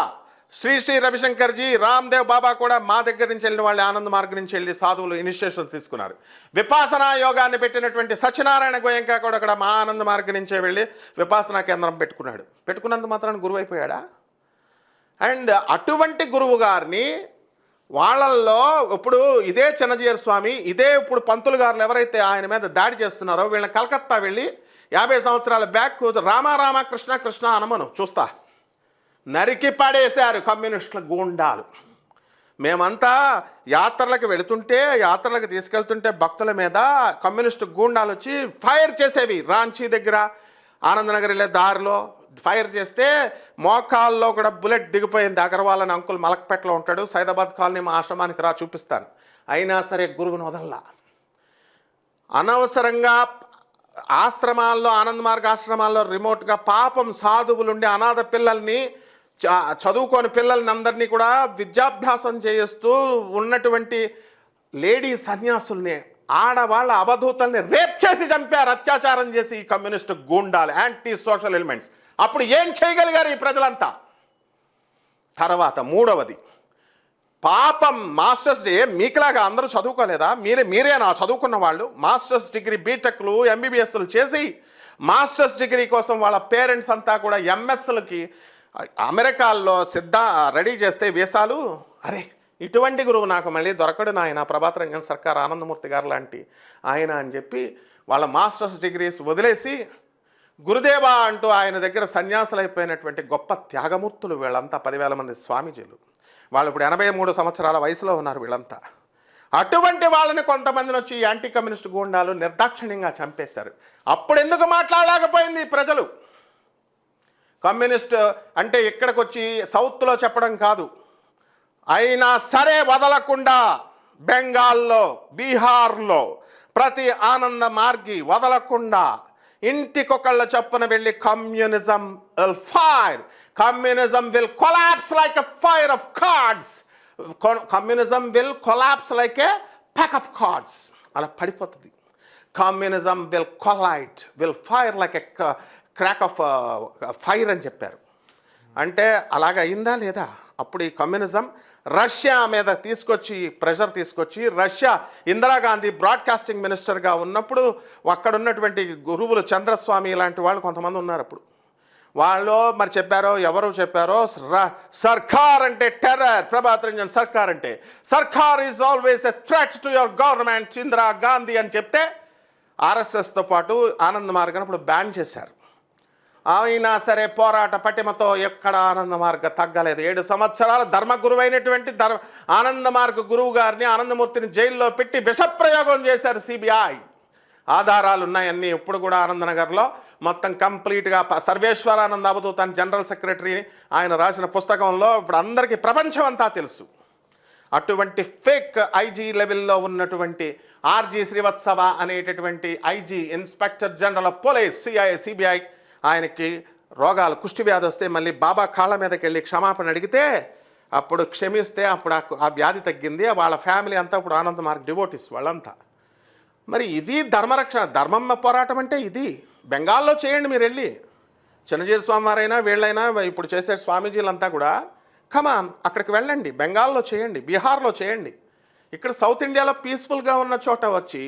శ్రీ శ్రీ రవిశంకర్జీ, రామ్దేవ్ బాబా కూడా మా దగ్గర నుంచి వెళ్ళిన వాళ్ళు, ఆనంద మార్గం నుంచి వెళ్ళి సాధువులు ఇనిషియేషన్ తీసుకున్నారు. విపాసనా యోగాన్ని పెట్టినటువంటి సత్యనారాయణ గోయంకా కూడా అక్కడ మా ఆనంద మార్గం నుంచే వెళ్ళి విపాసనా కేంద్రం పెట్టుకున్నాడు. పెట్టుకున్నంత మాత్రాన్ని గురువు అయిపోయాడా? అండ్ అటువంటి గురువు గారిని వాళ్ళల్లో ఇప్పుడు ఇదే చిన్నజీయర్ స్వామి, ఇదే ఇప్పుడు పంతులు గారులు ఎవరైతే ఆయన మీద దాడి చేస్తున్నారో వీళ్ళని కలకత్తా వెళ్ళి 50 సంవత్సరాల బ్యాక్ రామ కృష్ణ కృష్ణ అనమను చూస్తా, నరికి పడేశారు కమ్యూనిస్టుల గూండాలు. మేమంతా యాత్రలకు వెళుతుంటే, యాత్రలకు తీసుకెళ్తుంటే భక్తుల మీద కమ్యూనిస్టు గూండాలు వచ్చి ఫైర్ చేసేవి. రాంచీ దగ్గర ఆనందనగర్ వెళ్ళే దారిలో ఫైర్ చేస్తే మోకాల్లో కూడా బుల్లెట్ దిగిపోయింది. అగర్వాల్ అని అంకుల్ మలక్పేటలో ఉంటాడు, సైదాబాద్ కాలనీ మా ఆశ్రమానికి రా చూపిస్తాను. అయినా సరే గురువుని వదల్లా. అనవసరంగా ఆశ్రమాల్లో, ఆనంద మార్గ ఆశ్రమాల్లో రిమోట్గా పాపం సాధువులుండి అనాథ పిల్లల్ని, చదువుకోని పిల్లల్ని అందరినీ కూడా విద్యాభ్యాసం చేస్తూ ఉన్నటువంటి లేడీ సన్యాసుల్ని, ఆడవాళ్ళ అవధూతల్ని రేప్ చేసి చంపారు, అత్యాచారం చేసి ఈ కమ్యూనిస్టు గూండాలు, యాంటీ సోషల్ ఎలిమెంట్స్. అప్పుడు ఏం చేయగలిగారు ఈ ప్రజలంతా? తర్వాత మూడవది పాపం మాస్టర్స్ మీకులాగా అందరూ చదువుకోలేదా? మీరేనా చదువుకున్న వాళ్ళు? మాస్టర్స్ డిగ్రీ బీటెక్లు ఎంబీబీఎస్లు చేసి మాస్టర్స్ డిగ్రీ కోసం వాళ్ళ పేరెంట్స్ అంతా కూడా ఎంఎస్లకి అమెరికాల్లో రెడీ చేస్తే వీసాలు. అరే ఇటువంటి గురువు నాకు మళ్ళీ దొరకడు నాయన, ప్రభాత్ రంజన్ సర్కార్, ఆనందమూర్తి గారు లాంటి ఆయన అని చెప్పి వాళ్ళ మాస్టర్స్ డిగ్రీస్ వదిలేసి గురుదేవా అంటూ ఆయన దగ్గర సన్యాసులు అయిపోయినటువంటి గొప్ప త్యాగమూర్తులు వీళ్ళంతా. 10,000 మంది స్వామీజీలు. వాళ్ళు ఇప్పుడు 83 సంవత్సరాల వయసులో ఉన్నారు వీళ్ళంతా. అటువంటి వాళ్ళని కొంతమందిని వచ్చి యాంటీ కమ్యూనిస్ట్ గూండాలు నిర్దాక్షిణ్యంగా చంపేశారు. అప్పుడు ఎందుకు మాట్లాడలేకపోయింది ప్రజలు? కమ్యూనిస్ట్ అంటే ఇక్కడికి వచ్చి సౌత్లో చెప్పడం కాదు, అయినా సరే వదలకుండా బెంగాల్లో, బీహార్లో ప్రతి ఆనంద మార్గి వదలకుండా ఇంటికొకళ్ళ చొప్పున వెళ్ళి communism will fire, communism will collapse like a fire of cards, communism will collapse like A pack of cards అలా పడిపోతుంది. Communism will collide, will fire like a crack of fire అని చెప్పారు. అంటే అలాగ అయిందా లేదా? అప్పుడు ఈ కమ్యూనిజం రష్యా మీద ప్రెషర్ తీసుకొచ్చి రష్యా ఇందిరాగాంధీ బ్రాడ్కాస్టింగ్ మినిస్టర్గా ఉన్నప్పుడు అక్కడ ఉన్నటువంటి గురువులు చంద్రస్వామి లాంటి వాళ్ళు కొంతమంది ఉన్నారు. అప్పుడు వాళ్ళు మరి ఎవరు చెప్పారో సర్కార్ అంటే టెర్రర్, ప్రభాత్ రంజన్ సర్కార్ అంటే సర్కార్ is always a threat to your government Indira Gandhi అని చెప్తే ఆర్ఎస్ఎస్తో పాటు ఆనంద్ మార్గన్ ఇప్పుడు బ్యాన్ చేశారు. అయినా సరే పోరాట పటిమతో ఎక్కడ ఆనంద మార్గ తగ్గలేదు. 7 సంవత్సరాల ధర్మగురువైనటువంటి ఆనంద మార్గ గురువు గారిని, ఆనందమూర్తిని జైల్లో పెట్టి విషప్రయోగం చేశారు సిబిఐ. ఆధారాలు ఉన్నాయన్నీ. ఇప్పుడు కూడా ఆనందనగర్లో మొత్తం కంప్లీట్గా సర్వేశ్వరానంద్ అవధూత్ అని జనరల్ సెక్రటరీ ఆయన రాసిన పుస్తకంలో ఇప్పుడు అందరికీ ప్రపంచం అంతా తెలుసు. అటువంటి ఫేక్ ఐజీ లెవెల్లో ఉన్నటువంటి ఆర్జీ శ్రీవత్సవ అనేటటువంటి IG, inspector general of police, CBI, ఆయనకి రోగాలు కుష్టి వ్యాధి వస్తే మళ్ళీ బాబా కాళ్ళ మీదకి వెళ్ళి క్షమాపణ అడిగితే అప్పుడు క్షమిస్తే అప్పుడు ఆ వ్యాధి తగ్గింది. వాళ్ళ ఫ్యామిలీ అంతా ఇప్పుడు ఆనంద్ మార్గ్ డివోటీస్ వాళ్ళంతా. మరి ఇది ధర్మరక్షణ, ధర్మం పోరాటం అంటే ఇది. బెంగాల్లో చేయండి మీరు వెళ్ళి, చిన్నజీర స్వామి వారైనా వీళ్ళైనా ఇప్పుడు చేసే స్వామీజీలంతా కూడా కమాన్ అక్కడికి వెళ్ళండి, బెంగాల్లో చేయండి, బీహార్లో చేయండి. ఇక్కడ సౌత్ ఇండియాలో పీస్ఫుల్గా ఉన్న చోట వచ్చి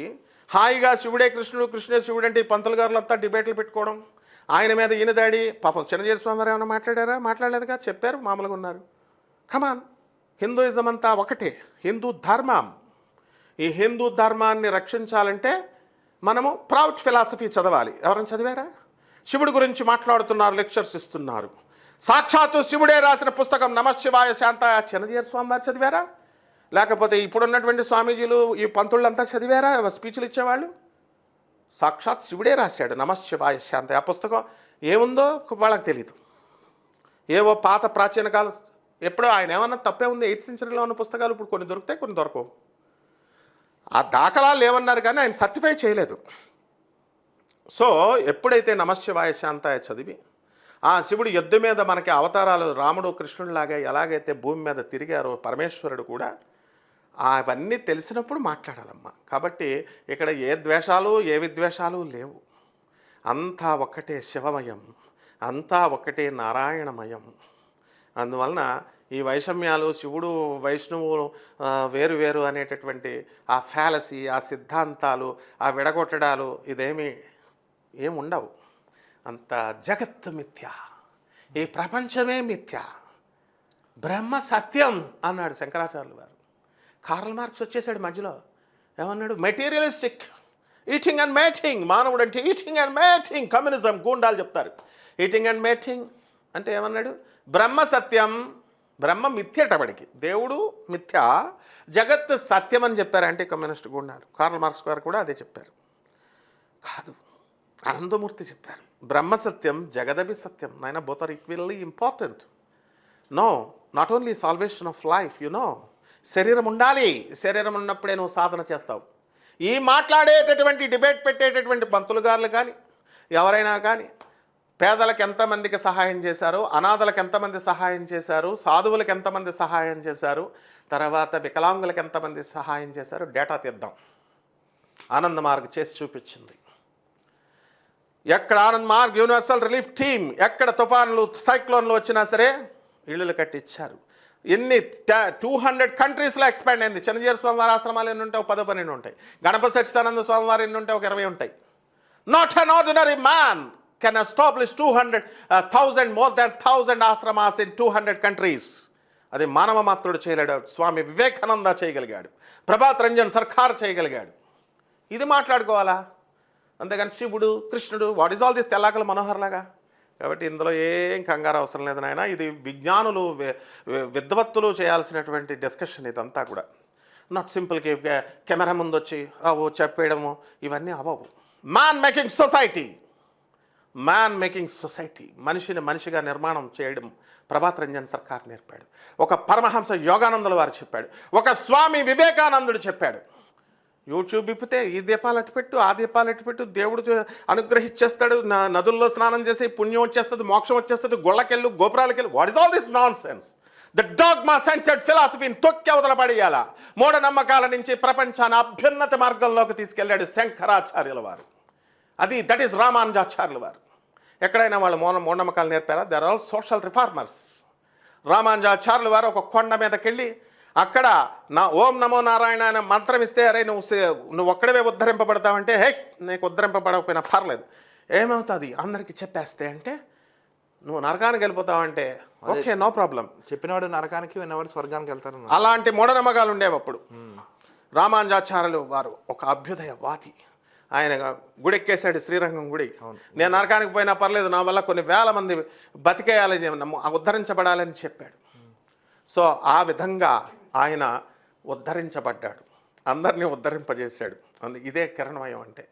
హాయిగా శివుడే కృష్ణుడు, కృష్ణుడే శివుడు అంటే ఈ పంతులు గారులంతా డిబేట్లు పెట్టుకోవడం, ఆయన మీద ఈయన దాడి. పాపం చిన్నజీర స్వామి వారు ఏమైనా మాట్లాడారా? మాట్లాడలేదుగా, చెప్పారు, మామూలుగా ఉన్నారు. కమాన్, హిందూయిజం అంతా ఒకటే, హిందూ ధర్మం. ఈ హిందూ ధర్మాన్ని రక్షించాలంటే మనము ప్రౌడ్ ఫిలాసఫీ చదవాలి. ఎవరైనా చదివారా? శివుడి గురించి మాట్లాడుతున్నారు, లెక్చర్స్ ఇస్తున్నారు. సాక్షాత్తు శివుడే రాసిన పుస్తకం నమశివాయ శాంతాయ చిన్నజీర స్వామి వారు చదివారా? లేకపోతే ఇప్పుడున్నటువంటి స్వామీజీలు ఈ పంతుళ్ళంతా చదివారా స్పీచ్లు ఇచ్చేవాళ్ళు? సాక్షాత్ శివుడే రాశాడు నమశివాయ శాంతాయ. ఆ పుస్తకం ఏముందో వాళ్ళకి తెలీదు. ఏవో పాత ప్రాచీన కాలం ఎప్పుడో ఆయన ఏమన్నా తప్పే ఉంది. 8th centuryలో ఉన్న పుస్తకాలు ఇప్పుడు కొన్ని దొరుకుతాయి, కొన్ని దొరకవు. ఆ దాఖలాలు ఏమన్నారు కానీ ఆయన సర్టిఫై చేయలేదు. సో ఎప్పుడైతే నమశివాయ శాంతాయ చదివి ఆ శివుడు ఎద్దు మీద మనకి అవతారాలు రాముడు కృష్ణుడిలాగా ఎలాగైతే భూమి మీద తిరిగారో పరమేశ్వరుడు కూడా అవన్నీ తెలిసినప్పుడు మాట్లాడాలమ్మా. కాబట్టి ఇక్కడ ఏ ద్వేషాలు ఏ విద్వేషాలు లేవు. అంతా ఒక్కటే శివమయం, అంతా ఒక్కటే నారాయణమయం. అందువలన ఈ వైషమ్యాలు, శివుడు వైష్ణవులు వేరు వేరు అనేటటువంటి ఆ ఫ్యాలసీ, ఆ సిద్ధాంతాలు, ఆ విడగొట్టడాలు ఏముండవు. అంత జగత్తు మిథ్య, ఈ ప్రపంచమే మిథ్య, బ్రహ్మ సత్యం అన్నాడు శంకరాచార్యులు వారు. కార్ల్ మార్క్స్ వచ్చేసాడు మధ్యలో, ఏమన్నాడు? Materialistic, eating and mating. మానవుడు అంటే ఈటింగ్ అండ్ మేటింగ్. కమ్యూనిజం గూండాలు చెప్తారు ఈటింగ్ అండ్ మేటింగ్ అంటే ఏమన్నాడు? బ్రహ్మ సత్యం, బ్రహ్మ మిథ్యటబడికి, దేవుడు మిథ్య, జగత్ సత్యం అని చెప్పారు యాంటీ కమ్యూనిస్ట్ గూండాలు. కార్ల్ మార్క్స్ గారు కూడా అదే చెప్పారు. కాదు, ఆనందమూర్తి చెప్పారు బ్రహ్మ సత్యం, జగదభి సత్యం. నాయన both are equally important. No, not only salvation of life, శరీరం ఉండాలి. శరీరం ఉన్నప్పుడే నువ్వు సాధన చేస్తావు. ఈ మాట్లాడేటటువంటి డిబేట్ పెట్టేటటువంటి పంతులు గారులు కానీ ఎవరైనా కానీ పేదలకు ఎంతమందికి సహాయం చేశారు, అనాథలకు ఎంతమంది సహాయం చేశారు, సాధువులకు ఎంతమంది సహాయం చేశారు, తర్వాత వికలాంగులకు ఎంతమంది సహాయం చేశారు, డేటా తీద్దాం. ఆనంద్ మార్గ్ చేసి చూపించింది. ఎక్కడ Anand Marg universal relief team, ఎక్కడ తుఫాన్లు సైక్లోన్లు వచ్చినా సరే ఇళ్ళు కట్టించారు. 200 కంట్రీస్లో ఎక్స్పాండ్ అయింది. చిన్నజీర స్వామివారి ఆశ్రమాలు ఎన్ని ఉంటాయి? 10-12 ఉంటాయి. గణపతి సచ్చిదానంద స్వామివారు ఎన్ని ఉంటాయి? 20 ఉంటాయి. Not an ordinary man can establish 200,000 more than 1000 ashrams in 200 countries. అది మానవ మాత్రుడు చేయలేడు. స్వామి వివేకానంద చేయగలిగాడు, ప్రభాత్ రంజన్ సర్కార్ చేయగలిగాడు. ఇది మాట్లాడుకోవాలా? అంతేగాని శివుడు కృష్ణుడు వాట్ ఈజ్ ఆల్ దిస్ తెల్లాకల మనోహర్లాగా. కాబట్టి ఇందులో ఏం కంగారు అవసరం లేదు నాయన. ఇది విజ్ఞానులు విద్వత్తులు చేయాల్సినటువంటి డిస్కషన్ ఇదంతా కూడా. నాట్ సింపుల్గా కెమెరా ముందు వచ్చి చెప్పేయడము ఇవన్నీ అవ్వవు. Man making society, man making society, మనిషిని మనిషిగా నిర్మాణం చేయడం ప్రభాత్ రంజన్ సర్కార్ నేర్పాడు. ఒక పరమహంస యోగానందుల వారు చెప్పాడు, ఒక స్వామి వివేకానందుడు చెప్పాడు. యూట్యూబ్ ఇప్పితే ఈ దీపాలు అట్టుపెట్టు, ఆ దీపాలు అట్టుపెట్టు, దేవుడు అనుగ్రహించేస్తాడు, నదుల్లో స్నానం చేసి పుణ్యం వచ్చేస్తుంది, మోక్షం వచ్చేస్తుంది, గొళ్ళకెళ్ళు గోపురాలకెళ్ళు. What is all this nonsense? The dogma centred ఫిలాసఫీని తొక్కి అవతల పడేయాల. మూఢనమ్మకాల నుంచి ప్రపంచాన్ని అభ్యున్నత మార్గంలోకి తీసుకెళ్లాడు శంకరాచార్యుల వారు. దట్ ఈస్ రామానుజాచార్యుల వారు. ఎక్కడైనా వాళ్ళు మూఢనమ్మకాలు నేర్పారా? They are all social reformers. రామానుజాచార్యుల వారు ఒక కొండ మీదకి వెళ్ళి అక్కడ ఓం నమో నారాయణ అనే మంత్రం ఇస్తే, అరే నువ్వు ఒక్కడవే ఉద్ధరింపబడతావంటే, హే నీకు ఉద్ధరింపబడకపోయినా పర్లేదు, ఏమవుతుంది అందరికీ చెప్పేస్తే అంటే, నువ్వు నరకానికి వెళ్ళిపోతావంటే ఓకే నో ప్రాబ్లం. చెప్పినవాడు నరకానికి, విన్నవాడు స్వర్గానికి వెళ్తారు. అలాంటి మూఢనమ్మకాలు ఉండేవి అప్పుడు. రామానుజాచార్యులు వారు ఒక అభ్యుదయవాది. ఆయన గుడెక్కేశాడు, శ్రీరంగం గుడి. నేను నరకానికి పోయినా పర్లేదు, నా వల్ల కొన్ని వేల మంది బతికేయాలని, ఉద్ధరించబడాలని చెప్పాడు. సో ఆ విధంగా ఆయన ఉద్ధరించబడ్డాడు, అందరినీ ఉద్ధరింపజేశాడు. ఇదే కిరణమయం అంటే.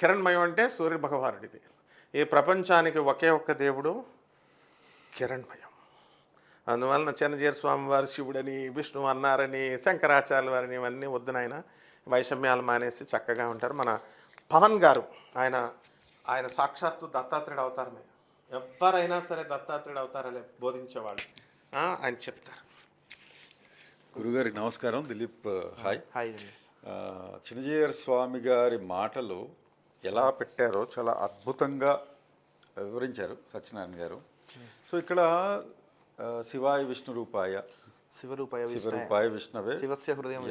కిరణమయం అంటే సూర్య భగవానుడిది. ఈ ప్రపంచానికి ఒకే ఒక్క దేవుడు కిరణమయం. అందువలన చిన్నజీర స్వామి వారు శివుడని, విష్ణువు అన్నారని, శంకరాచార్యుల వారిని ఇవన్నీ వద్దు నాయన, వైషమ్యాలు మానేసి చక్కగా ఉంటారు. మన పవన్ గారు ఆయన సాక్షాత్తు దత్తాత్రేయుడు అవతారమే. ఎవరైనా సరే దత్తాత్రేయుడు అవతారాలే బోధించేవాళ్ళు. ఆయన చెప్తారు. గురుగారికి నమస్కారం. దిలీప్ హాయ్. హాయ్. చిన్నజీయర్ స్వామి గారి మాటలు ఎలా పెట్టారో చాలా అద్భుతంగా వివరించారు సత్యనారాయణ గారు. సో ఇక్కడ శివాయ విష్ణు రూపాయ, శివరూపాయ విష్ణవే, శివస్య హృదయం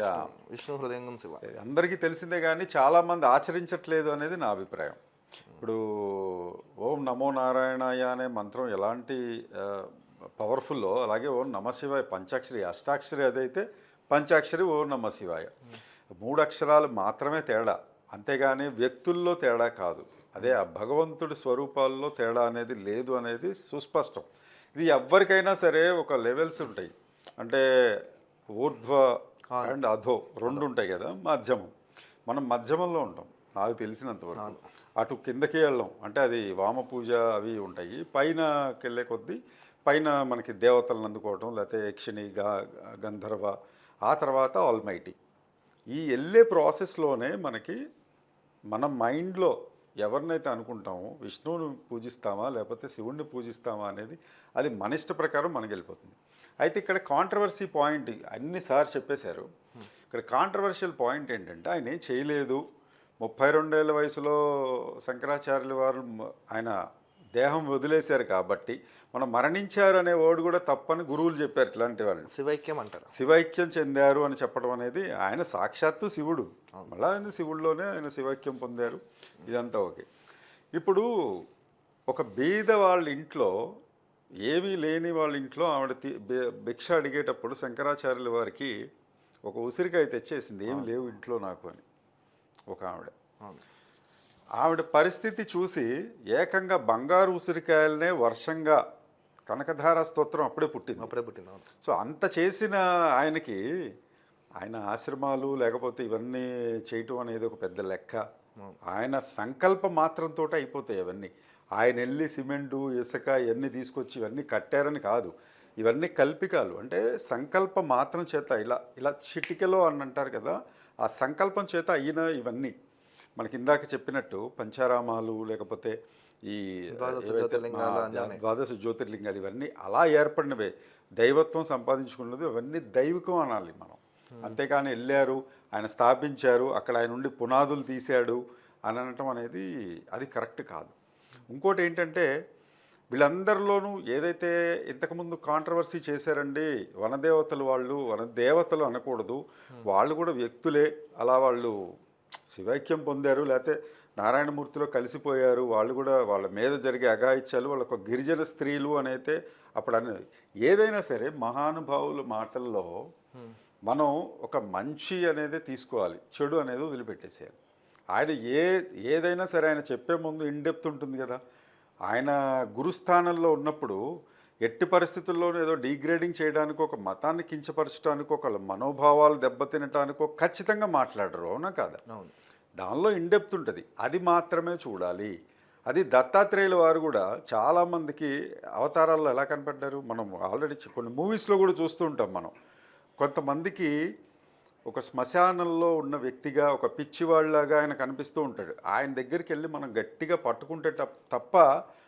విష్ణు హృదయం శివ. అందరికీ తెలిసిందే కానీ చాలామంది ఆచరించట్లేదు అనేది నా అభిప్రాయం. ఇప్పుడు ఓం నమో నారాయణాయ అనే మంత్రం ఎలాంటి పవర్ఫుల్లో, అలాగే ఓం నమ శివాయ పంచాక్షరి, అష్టాక్షరి అదైతే పంచాక్షరి ఓం నమ శివాయ. 3 అక్షరాలు మాత్రమే తేడా, అంతేగాని వ్యక్తుల్లో తేడా కాదు. అదే ఆ భగవంతుడి స్వరూపాల్లో తేడా అనేది లేదు అనేది సుస్పష్టం. ఇది ఎవరికైనా సరే ఒక లెవెల్స్ ఉంటాయి, అంటే ఊర్ధ్వ అండ్ అధో 2 ఉంటాయి కదా, మధ్యమం. మనం మధ్యమంలో ఉంటాం నాకు తెలిసినంతవరకు. అటు కిందకి వెళ్ళాం అంటే అది వామ పూజ అవి ఉంటాయి. పైనకి వెళ్ళే కొద్దీ పైన మనకి దేవతలను అందుకోవటం, లేకపోతే యక్షిణి, గంధర్వ, ఆ తర్వాత ఆల్మైటీ. ఈ వెళ్ళే ప్రాసెస్లోనే మనకి మన మైండ్లో ఎవరినైతే అనుకుంటామో, విష్ణువుని పూజిస్తామా లేకపోతే శివుణ్ణి పూజిస్తామా అనేది అది మన ఇష్ట ప్రకారం మనకి వెళ్ళిపోతుంది. అయితే ఇక్కడ కాంట్రవర్సీ పాయింట్ అన్నిసార్లు చెప్పేశారు. ఇక్కడ కాంట్రవర్షియల్ పాయింట్ ఏంటంటే, ఆయన ఏం చేయలేదు, 32 ఏళ్ళ వయసులో శంకరాచార్యుల వారు ఆయన దేహం వదిలేశారు కాబట్టి మనం మరణించారు అనే వర్డ్ కూడా తప్పని గురువులు చెప్పారు. ఇట్లాంటి వాళ్ళని శివైక్యం అంటారు. శివైక్యం చెందారు అని చెప్పడం అనేది, ఆయన సాక్షాత్తు శివుడు, మళ్ళీ ఆయన శివుడిలోనే ఆయన శివైక్యం పొందారు. ఇదంతా ఓకే. ఇప్పుడు ఒక బీద వాళ్ళ ఇంట్లో, ఏమీ లేని వాళ్ళ ఇంట్లో ఆవిడ భిక్ష అడిగేటప్పుడు శంకరాచార్యుల వారికి ఒక ఉసిరికాయ తెచ్చేసింది, ఏమి లేవు ఇంట్లో నాకు అని ఒక ఆవిడ పరిస్థితి చూసి ఏకంగా బంగారు ఉసిరికాయలనే వర్షంగా కనకధార స్తోత్రం అప్పుడే పుట్టింది. సో అంత చేసిన ఆయనకి ఆయన ఆశ్రమాలు లేకపోతే ఇవన్నీ చేయటం అనేది ఒక పెద్ద లెక్క. ఆయన సంకల్ప మాత్రంతో అయిపోతాయి అవన్నీ. ఆయన వెళ్ళి సిమెంటు, ఇసుక ఇవన్నీ తీసుకొచ్చి ఇవన్నీ కట్టారని కాదు, ఇవన్నీ కల్పికాలు. అంటే సంకల్ప మాత్రం చేత ఇలా చిటికెలో అని అంటారు కదా, ఆ సంకల్పం చేత అయిన ఇవన్నీ మనకి ఇందాక చెప్పినట్టు పంచారామాలు, లేకపోతే ఈ 12 జ్యోతిర్లింగాలు, ఇవన్నీ అలా ఏర్పడినవే. దైవత్వం సంపాదించుకున్నది అవన్నీ దైవికం అనాలి మనం. అంతేకాని వెళ్ళారు, ఆయన స్థాపించారు, అక్కడ ఆయన నుండి పునాదులు తీశాడు అని అనటం అనేది అది కరెక్ట్ కాదు. ఇంకోటి ఏంటంటే, వీళ్ళందరిలోనూ ఏదైతే ఇంతకుముందు కాంట్రవర్సీ చేశారండి, వనదేవతలు వాళ్ళు, వనదేవతలు అనకూడదు, వాళ్ళు కూడా వ్యక్తులే, అలా వాళ్ళు శివైక్యం పొందారు, లేకపోతే నారాయణమూర్తిలో కలిసిపోయారు, వాళ్ళు కూడా వాళ్ళ మీద జరిగే అఘాయిత్యాలు, వాళ్ళ ఒక గిరిజన స్త్రీలు అనైతే అప్పుడు అనేది. ఏదైనా సరే మహానుభావుల మాటల్లో మనం ఒక మంచి అనేది తీసుకోవాలి, చెడు అనేది వదిలిపెట్టేసేయాలి. ఆయన ఏదైనా సరే ఆయన చెప్పే ముందు ఇన్డెప్త్ ఉంటుంది కదా. ఆయన గురుస్థానంలో ఉన్నప్పుడు ఎట్టి పరిస్థితుల్లోనూ ఏదో డీగ్రేడింగ్ చేయడానికి, ఒక మతాన్ని కించపరచడానికి, ఒక మనోభావాలు దెబ్బతినటానికో ఖచ్చితంగా మాట్లాడరు, అవునా కాదా? దానిలో ఇన్డెప్త్ ఉంటుంది, అది మాత్రమే చూడాలి. అది దత్తాత్రేయుల వారు కూడా చాలామందికి అవతారాల్లో ఎలా కనపడ్డారు, మనం ఆల్రెడీ కొన్ని మూవీస్లో కూడా చూస్తూ ఉంటాం. మనం కొంతమందికి ఒక శ్మశానంలో ఉన్న వ్యక్తిగా, ఒక పిచ్చివాళ్ళలాగా ఆయన కనిపిస్తూ ఉంటాడు. ఆయన దగ్గరికి వెళ్ళి మనం గట్టిగా పట్టుకుంటే తప్ప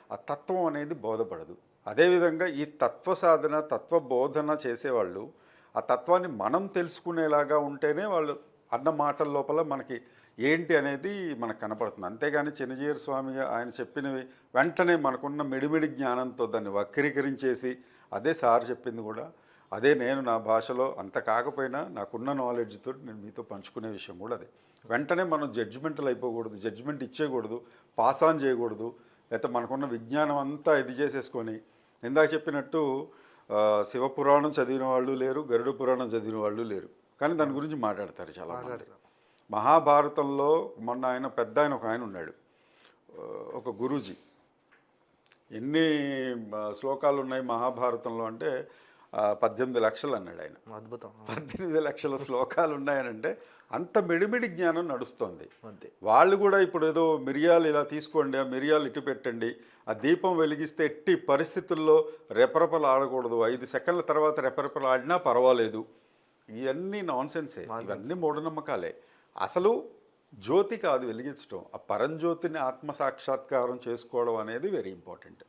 ఆ తత్వం అనేది బోధపడదు. అదేవిధంగా ఈ తత్వ సాధన, తత్వ బోధన చేసేవాళ్ళు ఆ తత్వాన్ని మనం తెలుసుకునేలాగా ఉంటేనే వాళ్ళు అన్న మాటల లోపల మనకి ఏంటి అనేది మనకు కనపడుతుంది. అంతేగాని చిన్నజీయర్ స్వామి ఆయన చెప్పినవి వెంటనే మనకున్న మిడిమిడి జ్ఞానంతో దాన్ని వక్రీకరించేసి, అదే సార్ చెప్పింది కూడా, అదే నేను నా భాషలో అంత కాకపోయినా నాకున్న నాలెడ్జ్తో నేను మీతో పంచుకునే విషయం కూడా అదే. వెంటనే మనం జడ్జిమెంటల్ అయిపోకూడదు, జడ్జిమెంట్ ఇచ్చేయకూడదు, పాస్ ఆన్ చేయకూడదు, లేకపోతే మనకున్న విజ్ఞానం అంతా ఇది చేసేసుకొని, ఇందాక చెప్పినట్టు శివపురాణం చదివిన వాళ్ళు లేరు, గరుడ పురాణం చదివిన వాళ్ళు లేరు, కానీ దాని గురించి మాట్లాడతారు చాలా మంది. మహాభారతంలో మొన్న ఆయన పెద్ద ఆయన ఒక ఆయన ఉన్నాడు, ఒక గురూజీ. ఎన్ని శ్లోకాలు ఉన్నాయి మహాభారతంలో అంటే 18 లక్షలు అన్నాడు ఆయన. అద్భుతం. 18 లక్షల శ్లోకాలు ఉన్నాయనంటే అంత మిడిమిడి జ్ఞానం నడుస్తుంది. అంతే. వాళ్ళు కూడా ఇప్పుడు ఏదో మిరియాలు ఇలా తీసుకోండి, ఆ మిరియాలు ఇటు పెట్టండి, ఆ దీపం వెలిగిస్తే ఎట్టి పరిస్థితుల్లో రెపరెపలు ఆడకూడదు, 5 సెకండ్ల తర్వాత రెపరెపలు ఆడినా పర్వాలేదు, ఇవన్నీ నాన్సెన్సే, ఇవన్నీ మూఢనమ్మకాలే. అసలు జ్యోతి కాదు వెలిగించడం, ఆ పరంజ్యోతిని ఆత్మసాక్షాత్కారం చేసుకోవడం అనేది very important.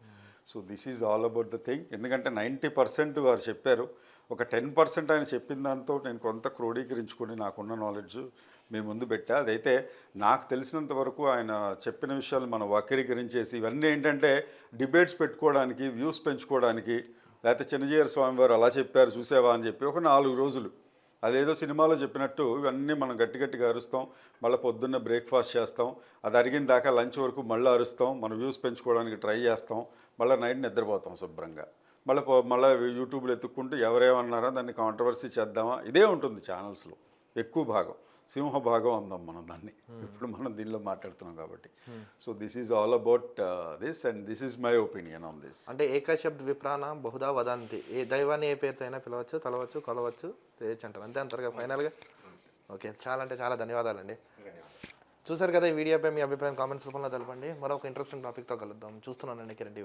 So this is all about the thing. ఎందుకంటే 90% వారు చెప్పారు, ఒక 10% ఆయన చెప్పిన దాంతో నేను కొంత క్రోడీకరించుకొని నాకున్న నాలెడ్జ్ మీ ముందు పెట్టా. అదైతే నాకు తెలిసినంత వరకు ఆయన చెప్పిన విషయాలు మనం వక్రీకరించేసి, ఇవన్నీ ఏంటంటే డిబేట్స్ పెట్టుకోవడానికి, వ్యూస్ పెంచుకోవడానికి, లేకపోతే చిన్నజీయర్ స్వామి వారు అలా చెప్పారు చూసావా అని చెప్పి ఒక 4 రోజులు అదేదో సినిమాలో చెప్పినట్టు ఇవన్నీ మనం గట్టి గట్టిగా అరుస్తాం, మళ్ళీ పొద్దున్న బ్రేక్ఫాస్ట్ చేస్తాం, అది అరిగిన దాకా లంచ్ వరకు మళ్ళీ అరుస్తాం, మన వ్యూస్ పెంచుకోవడానికి ట్రై చేస్తాం, మళ్ళీ నైట్ నిద్రపోతాం శుభ్రంగా, మళ్ళీ యూట్యూబ్లో ఎత్తుక్కుంటూ ఎవరేమన్నారో దాన్ని కాంట్రవర్సీ చేద్దామా, ఇదే ఉంటుంది ఛానల్స్లో ఎక్కువ భాగం. సింహభాగం అందాం మనం దాన్ని, ఇప్పుడు మనం దీనిలో మాట్లాడుతున్నాం కాబట్టి. So this is all about this and this is my opinion on this. అంటే ఏకశబ్ద విప్రాణ బహుదా వదంతి, ఏ దైవాన్ని ఏ పేరుతో అయినా పిలవచ్చు, తలవచ్చు, కొలవచ్చు, చేయొచ్చు అంటారు. అంతే అంటారుగా ఫైనల్గా. ఓకే, చాలా అంటే చాలా ధన్యవాదాలండి. చూసారు కదా ఈ వీడియోపై మీ అభిప్రాయం కామెంట్స్ రూపంలో తెలపండి. మరొక ఇంట్రెస్టింగ్ టాపిక్తో కలుద్దాం. చూస్తున్నానండి కిరణ్ టీవీ.